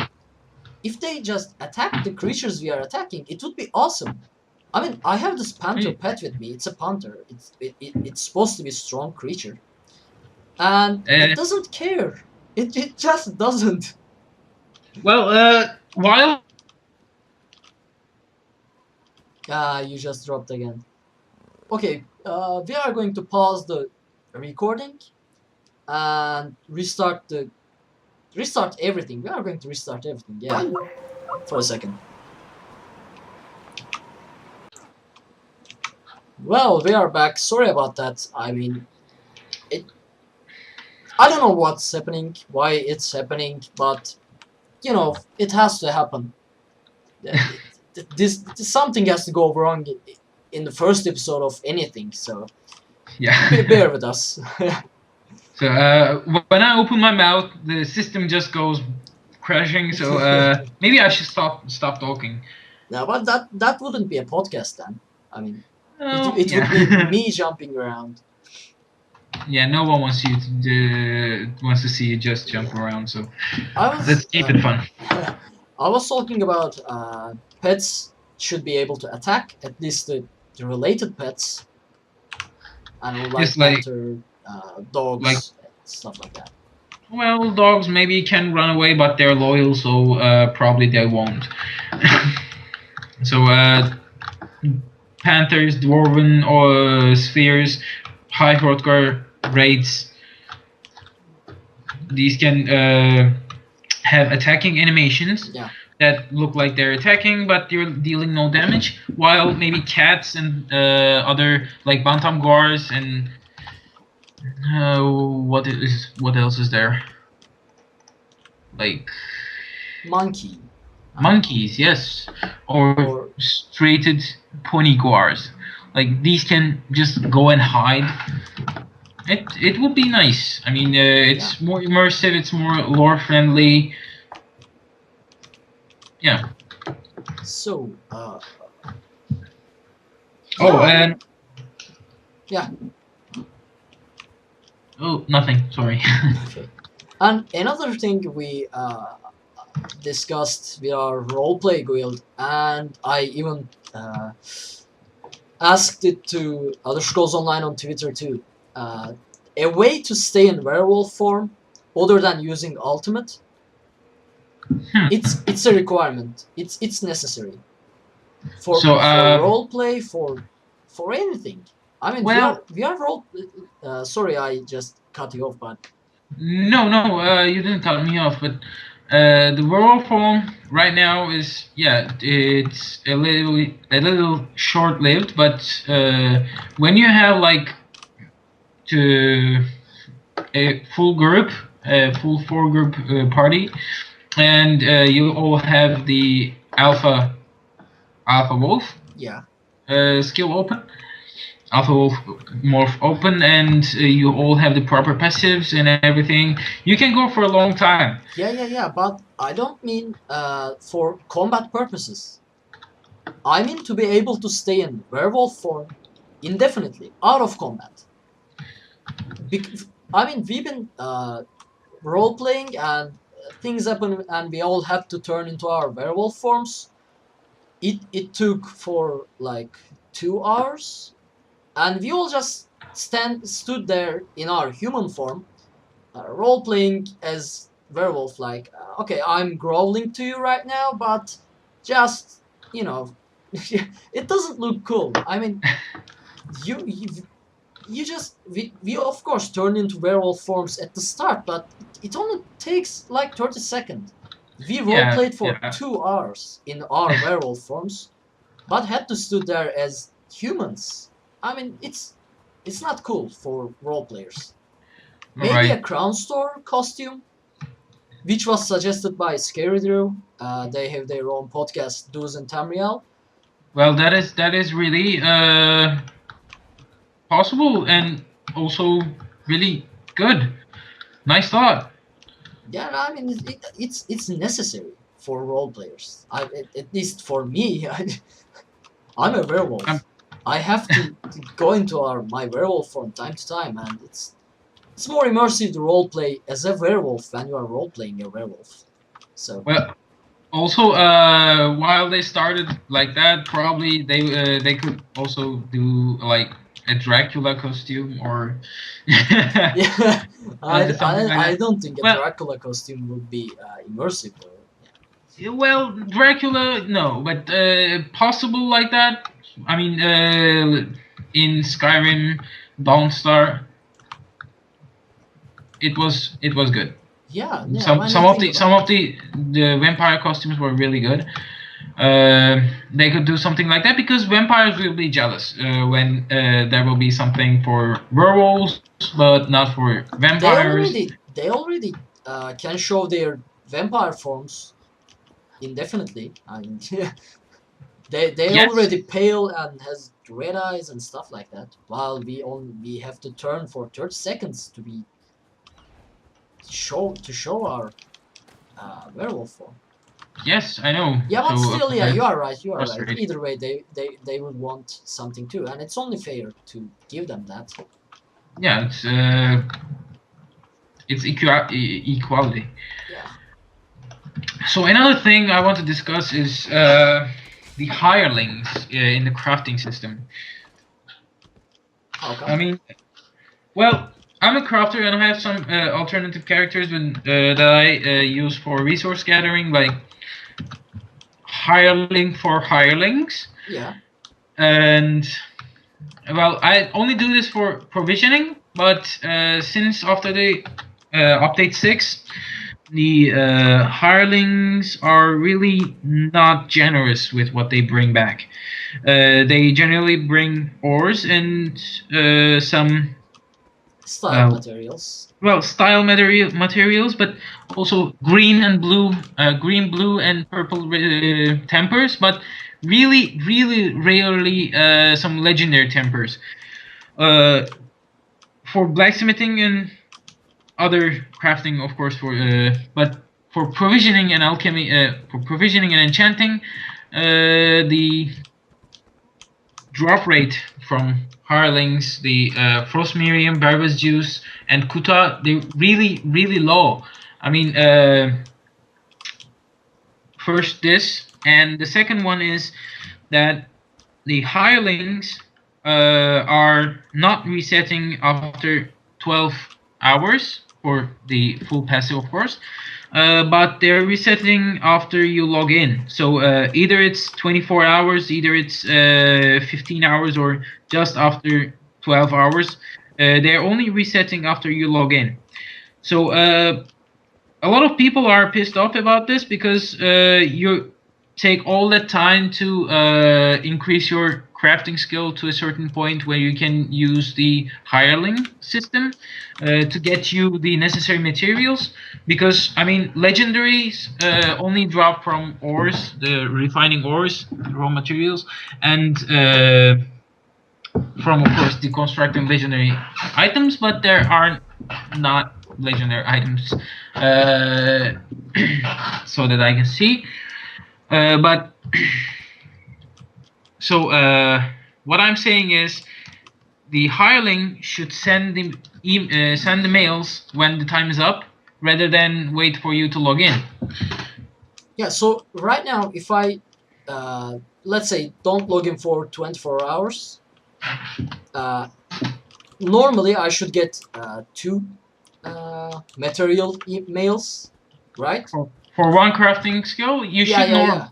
if they just attack the creatures we are attacking, it would be awesome. I mean, I have this panther pet with me. It's a panther. It's supposed to be a strong creature, and it Uh, doesn't care. It just doesn't. well, while Ah, you just dropped again. Okay, we are going to pause the recording and restart everything. We are going to restart everything. Yeah, for a second. Well, we are back. Sorry about that. I mean, it. I don't know what's happening, why it's happening, but it has to happen. This something has to go wrong in the first episode of anything. So yeah. bear with us. So when I open my mouth, the system just goes crashing. So maybe I should stop talking. No, but that wouldn't be a podcast then. I mean, Oh it would be yeah, me jumping around. yeah. No one wants you to wants to see you just jump Yeah, around. So I was let's keep it fun. I was talking about pets should be able to attack, at least the related pets, animal Just like panther, like dogs, stuff like that. well, dogs maybe can run away, but they're loyal, so probably they won't. So panthers, dwarven spheres, high Hrothgar raids. These can have attacking animations Yeah, that look like they're attacking, but they're dealing no damage. While maybe cats and other like bantam gors and what else is there? Like monkey. I don't know. monkeys, yes, or Or straighted pony gors. Like these can just go and hide. It would be nice. I mean, yeah. it's more immersive. It's more lore friendly. Yeah. So yeah. Oh, I and mean, yeah. Oh, nothing. Sorry. Okay. And another thing we discussed with our roleplay guild, and I even asked it to Other Scrolls Online on Twitter too. Uh, a way to stay in werewolf form, other than using ultimate, Hmm. it's a requirement. It's necessary So, for roleplay, for anything. I mean, well, we are role. Sorry, I just cut you off, but no, no, you didn't cut me off, but the werewolf form right now is, yeah, it's a little short-lived, but when you have like to a full group, a full four-group party, and you all have the alpha wolf yeah, skill open. Alpha Wolf morph open, and you all have the proper passives and everything. You can go for a long time. yeah. But I don't mean for combat purposes. I mean to be able to stay in werewolf form indefinitely out of combat. I mean, we've been role playing and things happen, and we all have to turn into our werewolf forms. It took for like 2 hours, and we all just stood there in our human form, role playing as werewolf. Like, okay, I'm growling to you right now, but just you know, it doesn't look cool. I mean, you you just we of course turn into werewolf forms at the start, but it only takes like 30 seconds. We role Yeah, played for yeah. 2 hours in our werewolf forms, but had to stood there as humans. I mean, it's not cool for role players. All Maybe a right. crown store costume, which was suggested by Scary Drew. They have their own podcast, Do's and Tamriel. Well, that is really possible and also really good. Nice thought. Yeah, no, I mean it's necessary for role players. At least for me, I'm a Um, werewolf. I have to go into my werewolf from time to time, and it's more immersive to role play as a werewolf when you are role playing a werewolf. So well, also, while they started like that, probably they could also do like a Dracula costume or yeah, something like I that. don't think a Well, Dracula costume would be immersive though. well, Dracula, no, but possible like that. I mean, in Skyrim, Dawnstar, it was good. Yeah. When I think Some about it, of the vampire costumes were really good. They could do something like that because vampires will be jealous when there will be something for werewolves, but not for vampires. they already can show their vampire forms indefinitely. I mean, they Yes, already pale and has red eyes and stuff like that. While we have to turn for 30 seconds to be show our werewolf form. yes, I know. Yeah, but So still, yeah, you it's are right. You are right. frustrating. Either way, they would want something too, and it's only fair to give them that. Yeah, it's equality. Yeah. So another thing I want to discuss is the hirelings in the crafting system. How I come? mean, well, I'm a crafter and I have some alternative characters that I use for resource gathering, like hireling for hirelings, Yeah. and well, I only do this for provisioning. But since after the update 6, the hirelings are really not generous with what they bring back. They generally bring ores and some Style uh, materials. style materials, but also green, blue, and purple tempers. But really, really rarely some legendary tempers. Uh, for blacksmithing and other crafting, of course, but for provisioning and alchemy, for provisioning and enchanting, the drop rate from hirelings, the Frostmirium, Barbas Juice, and Kuta, they're really, really low. I mean, first this, and the second one is that the hirelings are not resetting after 12 hours for the full passive, of course, but they're resetting after you log in. So either it's 24 hours, either it's 15 hours, or just after 12 hours. They're only resetting after you log in. So a lot of people are pissed off about this because you take all that time to increase your crafting skill to a certain point where you can use the hireling system to get you the necessary materials, because I mean legendaries only drop from ores, the refining ores, raw materials, and from of course deconstructing legendary items, but there are not legendary items so that I can see. But so what I'm saying is the hireling should send send the mails when the time is up, rather than wait for you to log in. Yeah. So right now, if I let's say don't log in for 24 hours, uh, normally I should get two material mails, right? For one crafting skill, you Yeah, should yeah, norm, yeah.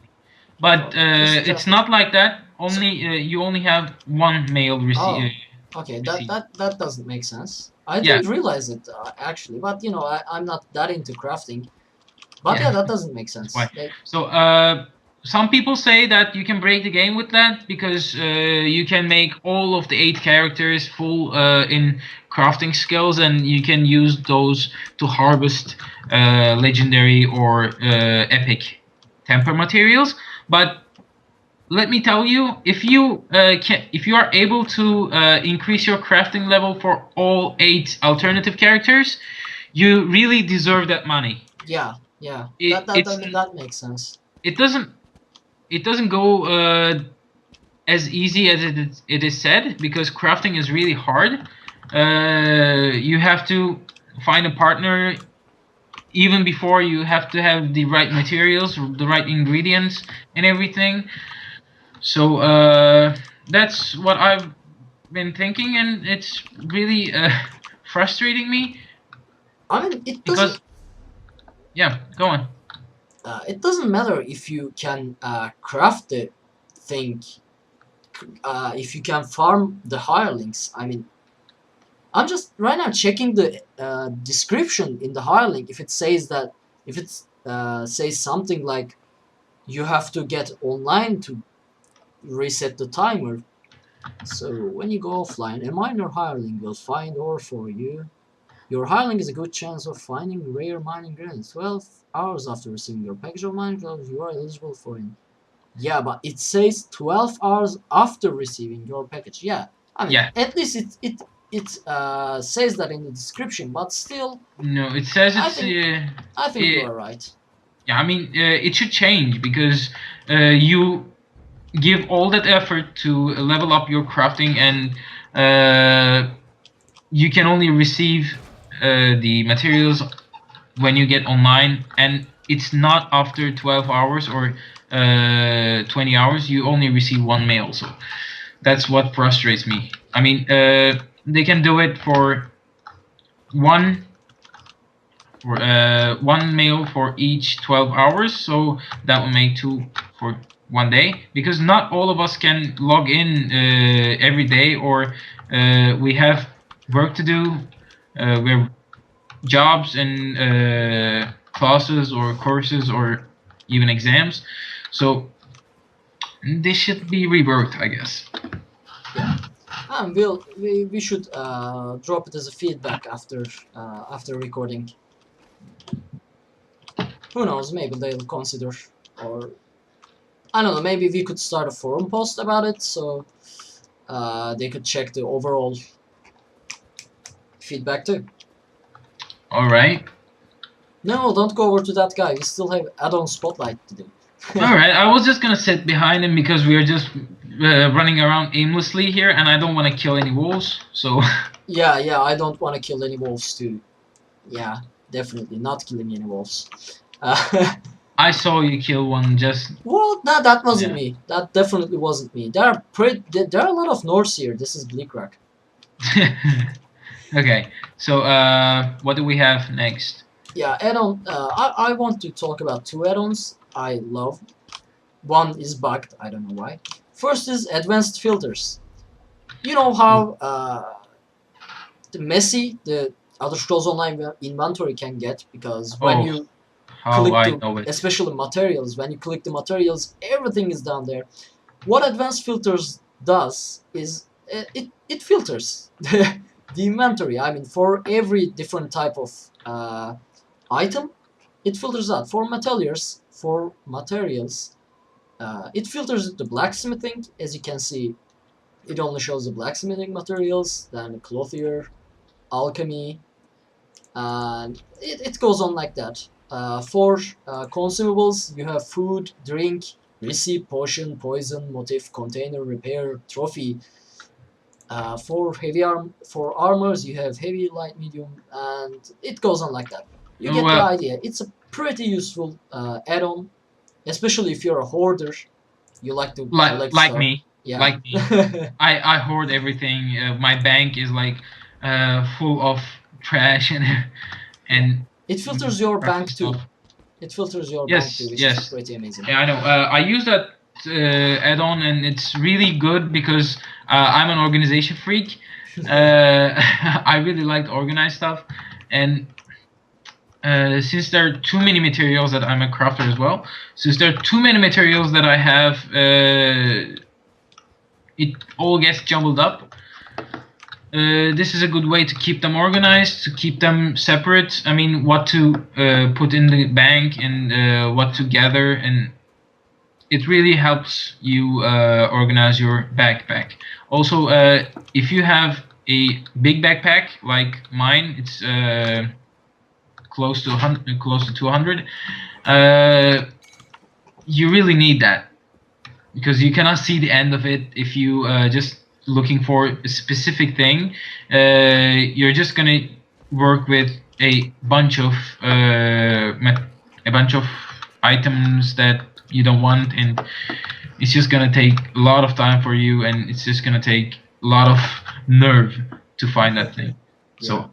but it's Just not like that. Only you only have one mail oh, okay. That receive. that that doesn't make sense. I Yeah, didn't realize it actually, but you know I'm not that into crafting. But yeah, yeah. that doesn't make That's sense. why. So some people say that you can break the game with that because you can make all of the 8 characters full in crafting skills, and you can use those to harvest legendary or epic temper materials. But let me tell you, if you are able to increase your crafting level for all 8 alternative characters, you really deserve that money. Yeah, yeah. It, it's That makes sense. it doesn't it doesn't go as easy as it is said, because crafting is really hard. You have to find a partner. Even before, you have to have the right materials, the right ingredients, and everything. So that's what I've been thinking, and it's really frustrating me I mean, it doesn't. because yeah, go on. It doesn't matter if you can craft the thing. If you can farm the hirelings. I mean, I'm just right now checking the description in the hireling. If it says that, if it says something like you have to get online to reset the timer. So when you go offline, a minor hireling will find ore for you. Your hireling is a good chance of finding rare mining grants. 12 hours after receiving your package of mining gloves, you are eligible for it. Yeah, but it says 12 hours after receiving your package. Yeah, I mean, Yeah, at least it says that in the description, but still, no, it says I it's think I think you it, are right. yeah. I mean, it should change because you give all that effort to level up your crafting, and you can only receive the materials when you get online, and it's not after 12 hours or 20 hours. You only receive one mail, so that's what frustrates me. I mean, they can do it for one one mail for each 12 hours, so that will make 2 for one day, because not all of us can log in every day, or we have work to do, we're jobs and classes or courses or even exams, so this should be reworked, I guess. Yeah, and we should drop it as a feedback after recording. Who knows? Maybe they'll consider, or I don't know. Maybe we could start a forum post about it, so they could check the overall feedback too. All right. No, don't go over to that guy. We still have add-on spotlight to do. All right, I was just gonna sit behind him because we are just running around aimlessly here, and I don't want to kill any wolves. So Yeah, I don't want to kill any wolves too. Yeah, definitely not killing any wolves. I saw you kill one just. Well, that wasn't Yeah. me. That definitely wasn't me. There are a lot of Norse here. This is Bleak Rock. Okay, so what do we have next? Yeah, add-on. I want to talk about two add-ons I love. One is bugged. I don't know why. First is advanced filters. You know how the messy the Elder Scrolls Online inventory can get, because when Oh, you how click I the, know it. especially materials, when you click the materials, everything is down there. What advanced filters does is it filters the inventory. I mean, for every different type of item, it filters out. For materials, it filters the blacksmithing. As you can see, it only shows the blacksmithing materials, then clothier, alchemy, and it goes on like that. For consumables, you have food, drink, recipe, potion, poison, motif, container, repair, trophy. For armors, you have heavy, light, medium, and it goes on like that. You get the Well, idea. It's a pretty useful add-on, especially if you're a hoarder. You like to collect like stuff. me, Yeah. like me. I hoard everything. My bank is like full of trash and Yeah. and It filters your crappy bank too. stuff. It filters your bank too, Yes, which is yes. pretty amazing. Yeah, I know. I use that add-on, and it's really good because I'm an organization freak. I really like to organize stuff, and since there are too many materials that I'm a crafter as well, since there are too many materials that I have, it all gets jumbled up. This is a good way to keep them organized, to keep them separate. I mean, what to put in the bank and what to gather, and it really helps you organize your backpack. Also, if you have a big backpack like mine, it's close to 200. You really need that because you cannot see the end of it if you just looking for a specific thing. You're just gonna work with a bunch of a bunch of items that you don't want, and it's just gonna take a lot of time for you, and it's just gonna take a lot of nerve to find that thing. Yeah. So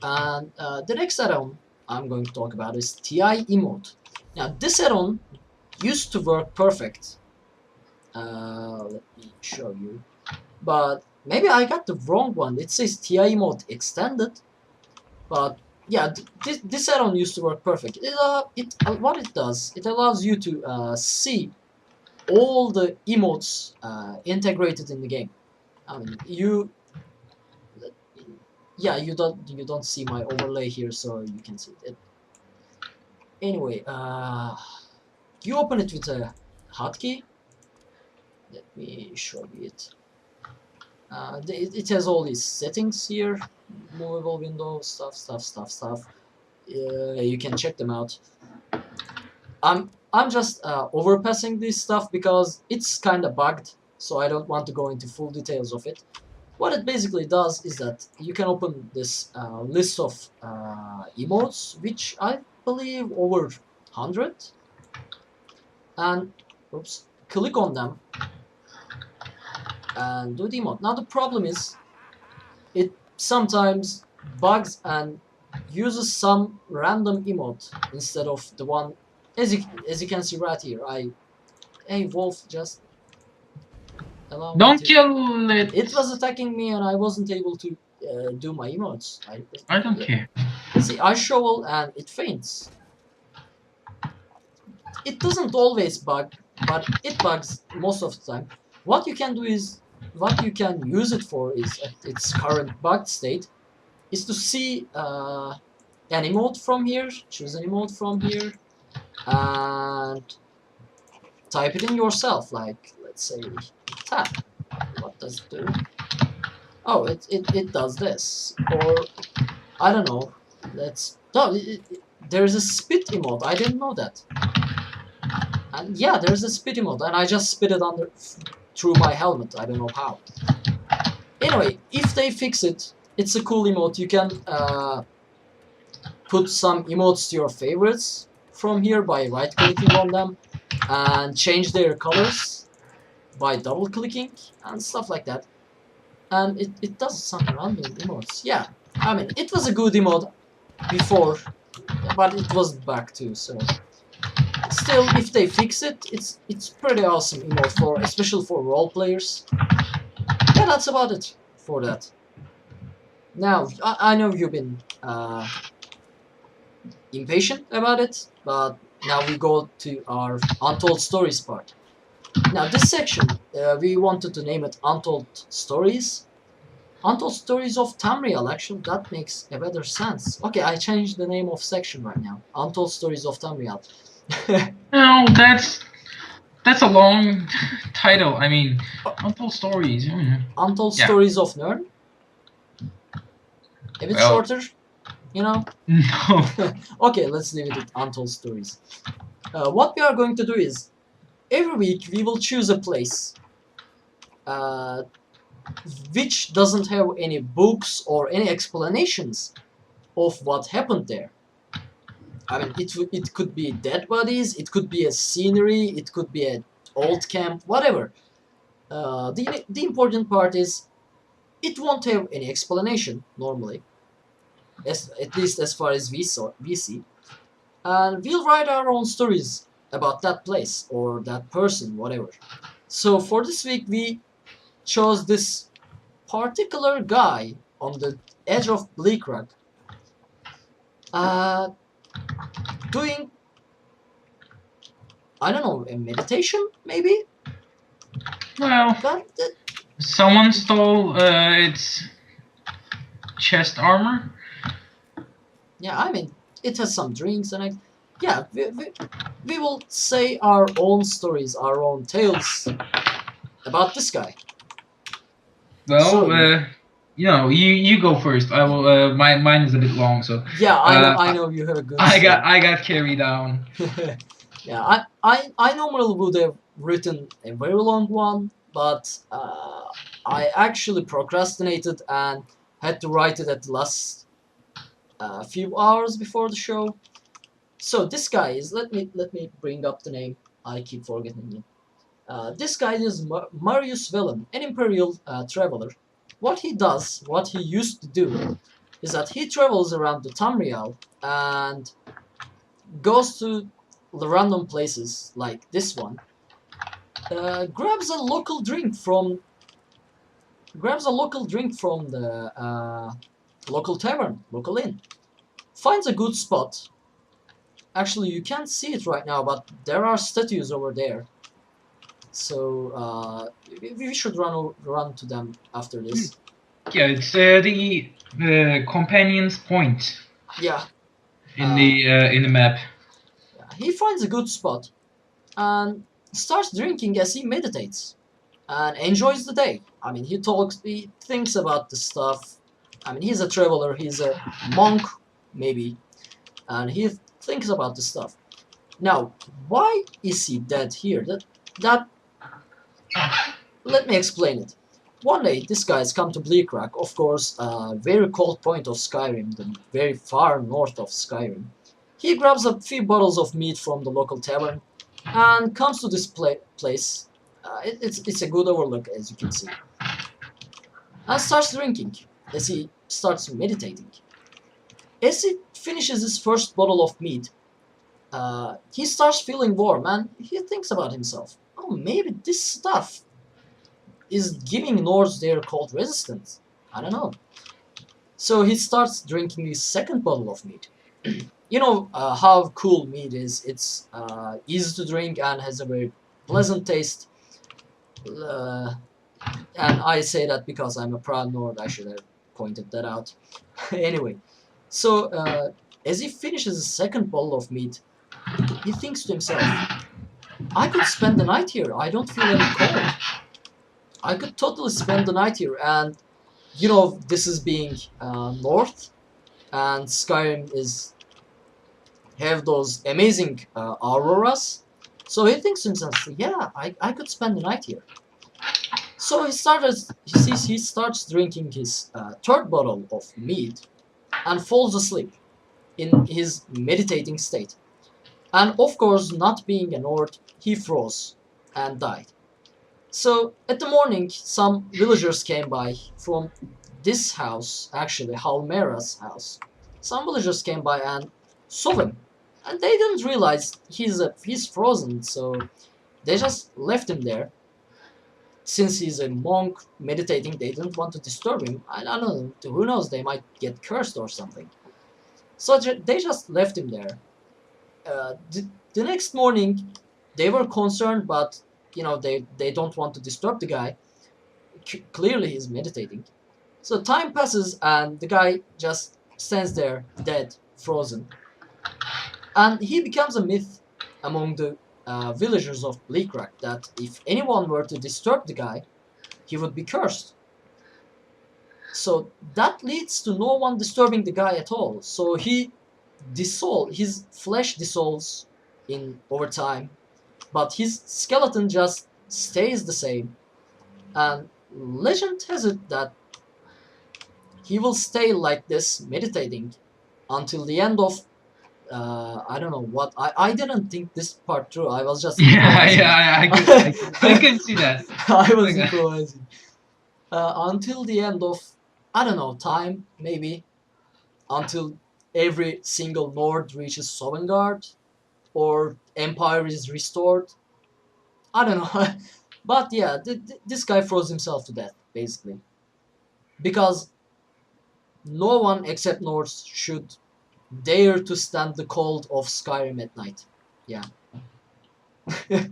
And the next add-on I'm going to talk about is TI emote. Now, this add-on used to work perfect. Let me show you. But maybe I got the wrong one. It says TI emote extended. But yeah, this add-on used to work perfect. What it does, it allows you to see all the emotes integrated in the game. I mean, you don't see my overlay here, so you can see it. Anyway, you open it with a hotkey. Let me show you it. It has all these settings here, movable window, stuff. You can check them out. I'm just overpassing this stuff because it's kind of bugged, so I don't want to go into full details of it. What it basically does is that you can open this list of emotes, which I believe over 100, and click on them and do the emote. Now the problem is it sometimes bugs and uses some random emote instead of the one, as you can see right here. Hey wolf, just allow me don't to. kill it. It was attacking me and I wasn't able to do my emotes. I don't care. See, I shovel and it faints. It doesn't always bug, but it bugs most of the time. What you can use it for is, at its current bugged state, is to see an emote from here, choose an emote from here, and type it in yourself. Like, let's say, tap. What does it do? Oh, it does this. Or, I don't know. There's a spit emote. I didn't know that. And yeah, there's a spit emote, and I just spit it under through my helmet. I don't know how. Anyway, if they fix it, it's a cool emote. You can put some emotes to your favorites from here by right-clicking on them, and change their colors by double-clicking and stuff like that. And it does some random emotes. Yeah, I mean, it was a good emote before, but it was back too, so still, if they fix it, it's pretty awesome emote for, especially for role players. Yeah, that's about it for that. Now, I know you've been impatient about it, but now we go to our Untold Stories part. Now, this section, we wanted to name it Untold Stories. Untold Stories of Tamriel, actually, that makes a better sense. Okay, I changed the name of section right now. Untold Stories of Tamriel. No, that's a long title. I mean, Untold Stories. Untold Yeah. Stories of Nirn. A bit Well, shorter, you know? no. Okay, let's leave it at Untold Stories. What we are going to do is, every week we will choose a place uh, which doesn't have any books or any explanations of what happened there. I mean, it could be dead bodies, it could be a scenery, it could be an old camp, whatever. The important part is it won't have any explanation normally, at least as far as we see. And we'll write our own stories about that place or that person, whatever. So for this week, we chose this particular guy on the edge of Bleak Rock, uh, doing, I don't know, a meditation maybe. Well, But someone stole its chest armor. yeah, I mean, it has some drinks and yeah, we will say our own stories, our own tales about this guy. Well, So you go first. I will. Mine is a bit long, so. yeah, I know you have a good story. I got carried down. Yeah, I normally would have written a very long one, but I actually procrastinated and had to write it at the last few hours before the show. So this guy is, let me bring up the name. I keep forgetting it. This guy is Marius Velen, an Imperial traveler. What he used to do, is that he travels around the Tamriel and goes to the random places like this one, grabs a local drink from the local tavern, local inn, finds a good spot. Actually, you can't see it right now, but there are statues over there. So we should run to them after this. Yeah, it's the companion's point Yeah. in the map. He finds a good spot and starts drinking as he meditates and enjoys the day. I mean, he thinks about the stuff. I mean, he's a traveler, he's a monk, maybe, and he thinks about the stuff. Now, why is he dead here? That let me explain it. One day, this guy's come to Bleakrock, of course, a very cold point of Skyrim, the very far north of Skyrim. He grabs a few bottles of meat from the local tavern and comes to this place. It's a good overlook, as you can see, and starts drinking as he starts meditating. As he finishes his first bottle of meat, he starts feeling warm and he thinks about himself. Oh, maybe this stuff is giving Nords their cold resistance. I don't know. So he starts drinking his second bottle of meat. You know how cool meat is. It's easy to drink and has a very pleasant taste. Uh, and I say that because I'm a proud Nord. I should have pointed that out. Anyway, so as he finishes his second bottle of meat, he thinks to himself, I could spend the night here. I don't feel any cold. I could totally spend the night here. And, you know, this is being north, and Skyrim is have those amazing auroras. So he thinks to himself, yeah, I could spend the night here. So he starts drinking his third bottle of mead and falls asleep in his meditating state. And of course, not being a Nord, he froze and died. So at the morning, some villagers came by from this house, actually Halmera's house. Some villagers came by and saw him, and they didn't realize he's frozen. So they just left him there. Since he's a monk meditating, they didn't want to disturb him. I don't know. Who knows? They might get cursed or something. So they just left him there. The next morning, they were concerned, but they don't want to disturb the guy. Clearly, he's meditating. So time passes, and the guy just stands there, dead, frozen, and he becomes a myth among the villagers of Bleakrock that if anyone were to disturb the guy, he would be cursed. So that leads to no one disturbing the guy at all. So his flesh dissolves in over time, but his skeleton just stays the same. And legend has it that he will stay like this, meditating, until the end of I don't know what. I didn't think this part through. I was just Yeah, improvising. yeah, I can see that. I was Okay. improvising. Until the end of, I don't know, time, maybe. Until every single Nord reaches Sovngarde, or Empire is restored. I don't know. But yeah, this guy froze himself to death, basically. Because no one except Nords should dare to stand the cold of Skyrim at night. Yeah. Good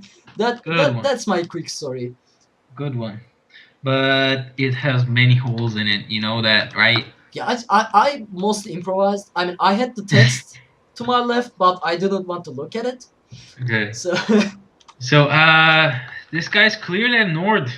one. That's my quick story. Good one. But it has many holes in it, you know that, right? Yeah, I mostly improvised. I mean, I had the text to my left, but I didn't want to look at it. Okay. So So, this guy's clearly a Nord.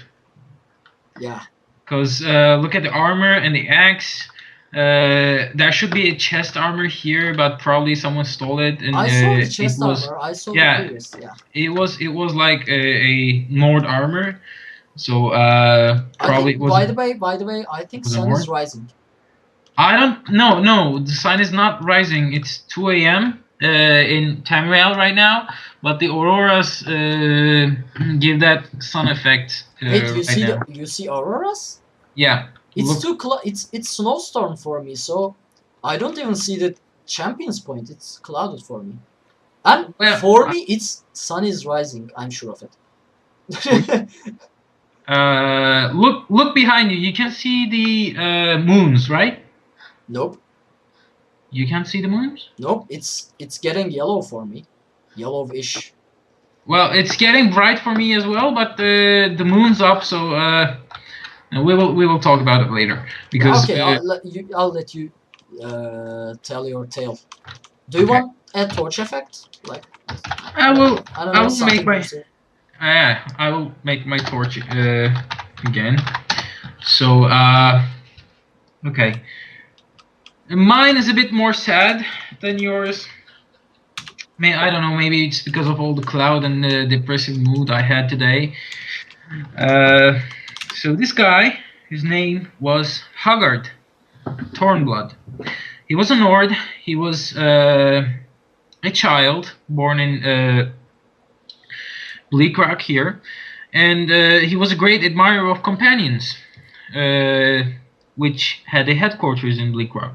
yeah, Because, look at the armor and the axe. There should be a chest armor here, but probably someone stole it, and I saw the it chest was, armor. I saw the yeah, previous. Yeah, it was like a Nord armor. So, I probably think. it wasn't By the way, I think was a sun is Nord. rising. I don't. No, the sun is not rising. It's 2 a.m. In Tamriel right now, but the auroras give that sun effect Wait, right now. you see auroras? Yeah. It's Look. it's snowstorm for me, so I don't even see the Champions Point. It's clouded for me. And Well, for me, it's sun is rising. I'm sure of it. look behind you. You can see the moons, right? Nope, You can't see the moons. nope. It's getting yellow for me, yellowish. Well, it's getting bright for me as well, but the moon's up, so we will talk about it later Yeah, because okay. I'll let you tell your tale. Do you okay. want a torch effect? Like I will I don't I know will make something my immersive. I will make my torch again. So okay, mine is a bit more sad than yours. I don't know. Maybe it's because of all the cloud and the depressive mood I had today. Uh, so this guy, his name was Haggard Thornblood. He was a Nord. He was a child born in Bleakrock here, and he was a great admirer of companions, which had a headquarters in Bleakrock.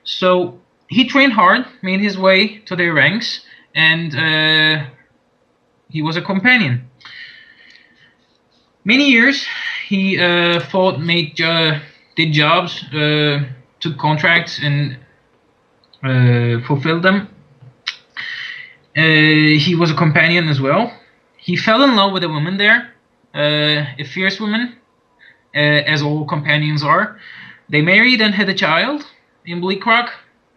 So he trained hard, made his way to their ranks, and he was a companion. Many years he fought, did jobs, took contracts, and fulfilled them. He was a companion as well. He fell in love with a woman there, a fierce woman, as all companions are. They married and had a child in Bleakrock,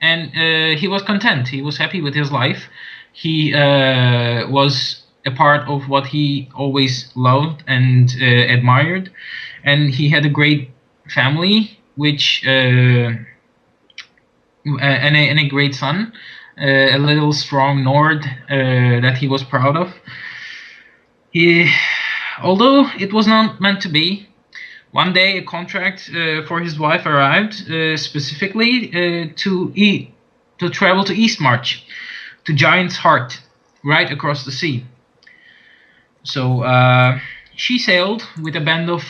and he was content. He was happy with his life. He was a part of what he always loved and admired, and he had a great family, which and a great son. a little strong Nord that he was proud of. He, although it was not meant to be, one day a contract for his wife arrived specifically to travel to Eastmarch, to Giant's Heart, right across the sea. So she sailed with a band of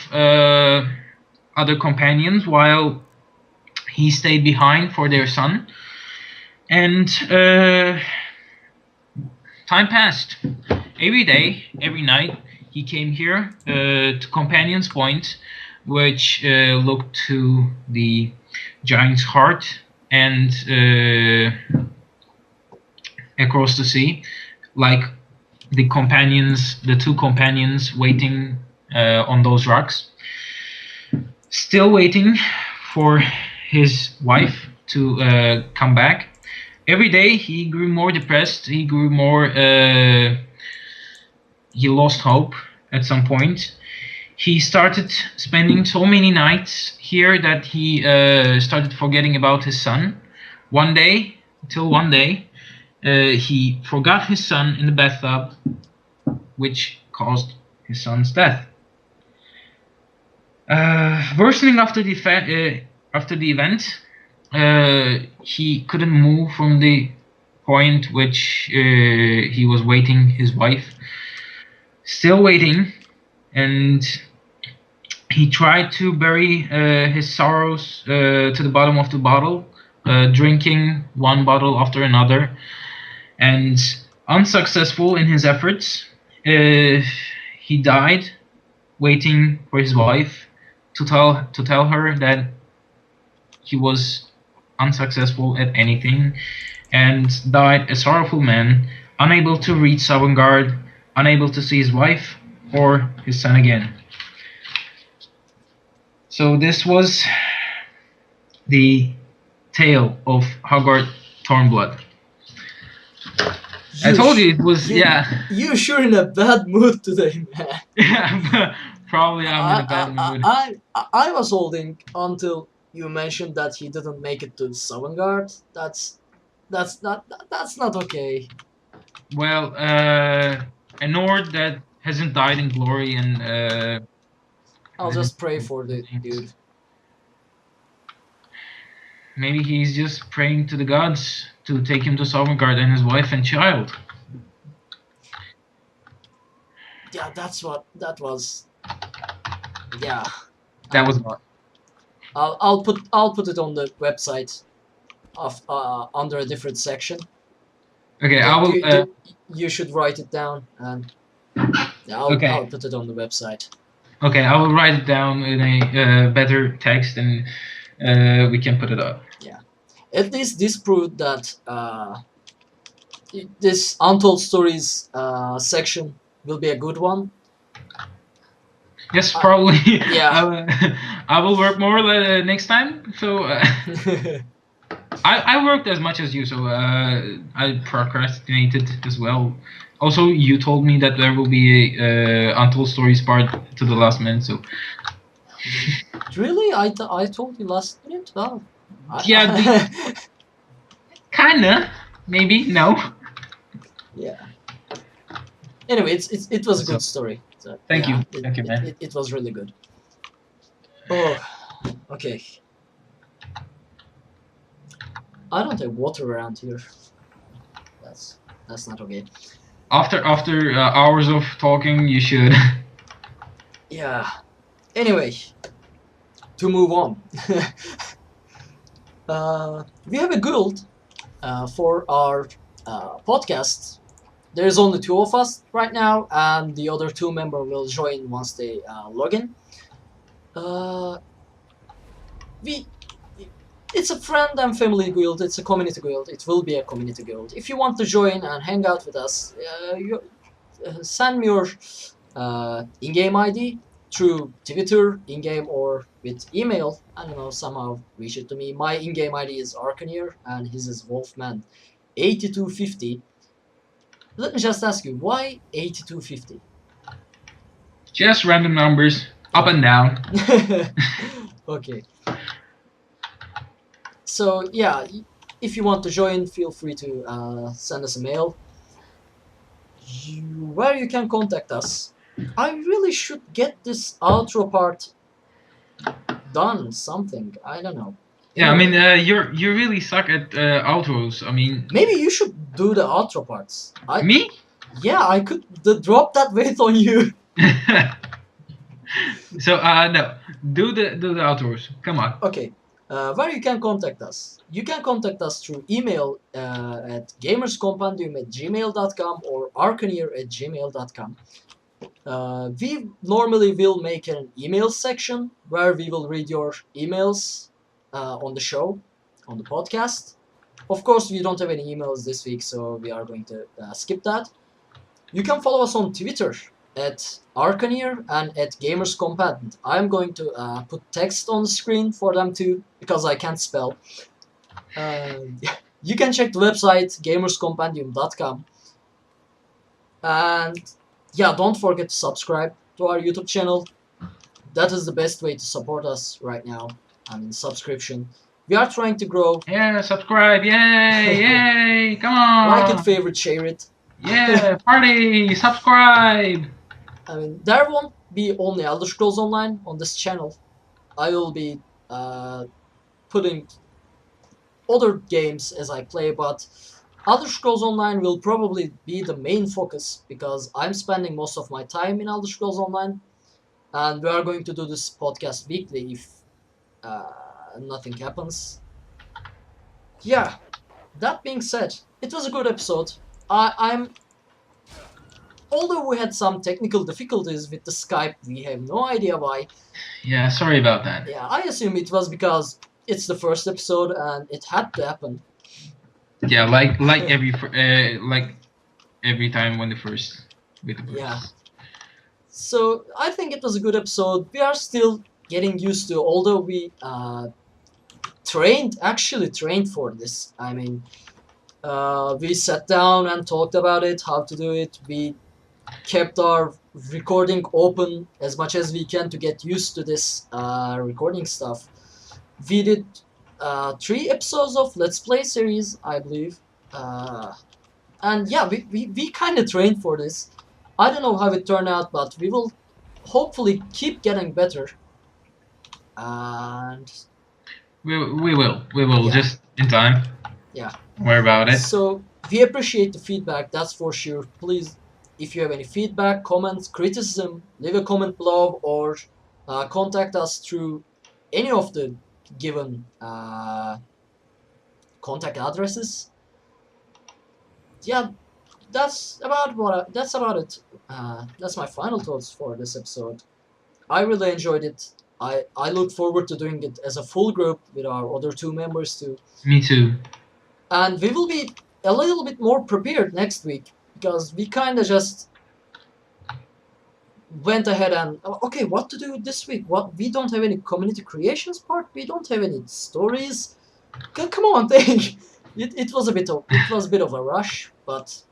other companions while he stayed behind for their son. And time passed. Every day, every night, he came here to Companion's Point, which looked to the Giant's Heart and across the sea, like the two companions waiting on those rocks, still waiting for his wife to come back. Every day he grew more depressed. He grew more. He lost hope at some point. He started spending so many nights here that he started forgetting about his son. One day, he forgot his son in the bathtub, which caused his son's death. Worsening after the event, he couldn't move from the point which he was waiting his wife, still waiting, and he tried to bury his sorrows to the bottom of the bottle, drinking one bottle after another, and unsuccessful in his efforts. He died waiting for his wife to tell her that he was unsuccessful at anything, and died a sorrowful man, unable to reach Sovngarde, unable to see his wife or his son again. So this was the tale of Hoggart Thornblood. I told you it was, yeah. You sure in a bad mood today, man. Yeah, probably I'm in a bad mood. I was holding until you mentioned that he didn't make it to Sovngarde. That's not okay. Well, a Nord that hasn't died in glory, and I'll just pray for the dude. maybe he's just praying to the gods to take him to Sovngarde and his wife and child. Yeah, that's what that was. Yeah. That was what. I'll put it on the website of under a different section. Okay, I will. You should write it down, and yeah, I'll put it on the website. Okay, I will write it down in a better text, and we can put it up. Yeah, at least this proved that this Untold Stories section will be a good one. Yes, probably. Yeah. I will work more next time. So I worked as much as you, so I procrastinated as well. Also, you told me that there will be a Untold Stories part to the last minute, so. Really? I told you last minute? Oh. Yeah, kinda. Maybe, no. Yeah. Anyway, it was a good story. So, Thank you, man. It was really good. Oh, okay. I don't have water around here. That's not okay. After hours of talking, you should. Yeah. Anyway, to move on. We have a guild for our podcast. There's only 2 of us right now, and the other 2 members will join once they log in. It's a friend and family guild. It's a community guild. It will be a community guild. If you want to join and hang out with us, send me your in-game ID through Twitter, in-game, or with email. I don't know, somehow reach it to me. My in-game ID is Arkhaniir, and his is Wolfman8250. Let me just ask you, why 8250? Just random numbers, up and down. Okay. So yeah, if you want to join, feel free to send us a mail. Where you can contact us. I really should get this outro part done. Something, I don't know. Yeah, I mean, Anyway, you really suck at outros. I mean, maybe you should do the outro parts. me? Yeah, I could drop that weight on you. So no, do the outros. Come on. Okay, where you can contact us. You can contact us through email at gamerscompendium@gmail.com or arkhaniir@gmail.com. We normally will make an email section where we will read your emails on the show, on the podcast. Of course, we don't have any emails this week, so we are going to skip that. You can follow us on Twitter at Arkhaniir and at GamersCompendium. I'm going to put text on the screen for them too, because I can't spell. You can check the website, GamersCompendium.com. And yeah, don't forget to subscribe to our YouTube channel. That is the best way to support us right now. I mean, subscription. We are trying to grow. Yeah, subscribe. Yay, yay. Come Like it, on. favorite, share it. Yeah, party. Subscribe. I mean, there won't be only Elder Scrolls Online on this channel. I will be putting other games as I play, but Elder Scrolls Online will probably be the main focus because I'm spending most of my time in Elder Scrolls Online, and we are going to do this podcast weekly if nothing happens. Yeah, that being said, it was a good episode. I'm although we had some technical difficulties with the Skype, we have no idea why. Yeah, sorry about that. Yeah, I assume it was because it's the first episode and it had to happen. Yeah, like every time when the first with the first. Yeah. So I think it was a good episode. We are still getting used to, although we actually trained for this. I mean, we sat down and talked about it, how to do it. We kept our recording open as much as we can to get used to this recording stuff. We did 3 episodes of Let's Play series, I believe. And yeah, we kind of trained for this. I don't know how it turned out, but we will hopefully keep getting better. And We will Yeah. just in time. Yeah. Don't worry about it. So we appreciate the feedback, that's for sure. Please, if you have any feedback, comments, criticism, leave a comment below or contact us through any of the given contact addresses. Yeah, that's about it. That's my final thoughts for this episode. I really enjoyed it. I look forward to doing it as a full group with our other 2 members too. Me too. And we will be a little bit more prepared next week because we kind of just went ahead and okay, what to do this week? What, we don't have any community creations part. We don't have any stories. Come on, think. It was a bit of a rush, but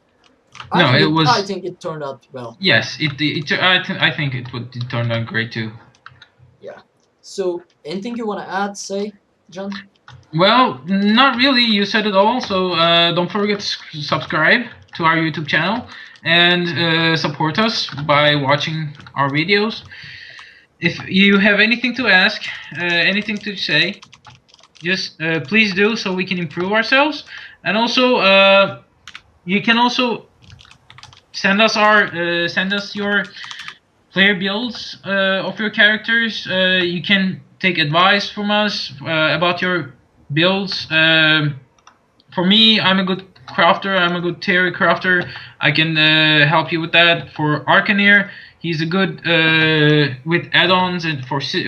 I think it turned out well. Yes, I think it turned out great too. Yeah. So anything you want to add, say, John? Well, not really. You said it all. So don't forget to subscribe to our YouTube channel and support us by watching our videos. If you have anything to ask, anything to say, just please do so we can improve ourselves. And also, you can also send us your player builds of your characters. You can take advice from us about your builds. For me, I'm a good crafter. I'm a good tier crafter. I can help you with that. For Arkhaniir, he's a good with add-ons and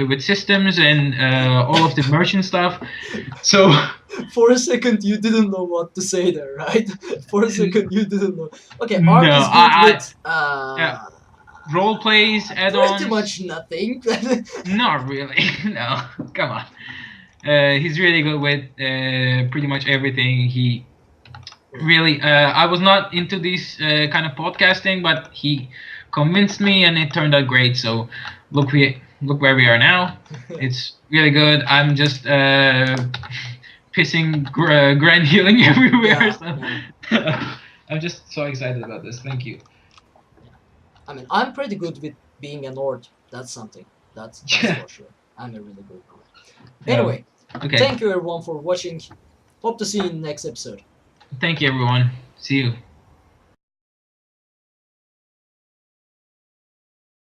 with systems and all of the merchant stuff. So for a second you didn't know what to say there, right? For a second you didn't know. Okay, No, Ark is good with yeah, role plays, add-ons. pretty much nothing. Not really. No, come on. He's really good with pretty much everything. He really. I was not into this kind of podcasting, but he convinced me, and it turned out great. So look where we are now. It's really good. I'm just pissing grand healing everywhere. Yeah, So yeah. I'm just so excited about this. Thank you. I mean, I'm pretty good with being a Nord. That's something. That's Yeah. for sure. I'm a really good Nord. Yeah. Anyway, Okay. thank you everyone for watching. Hope to see you in the next episode. Thank you, everyone. See you.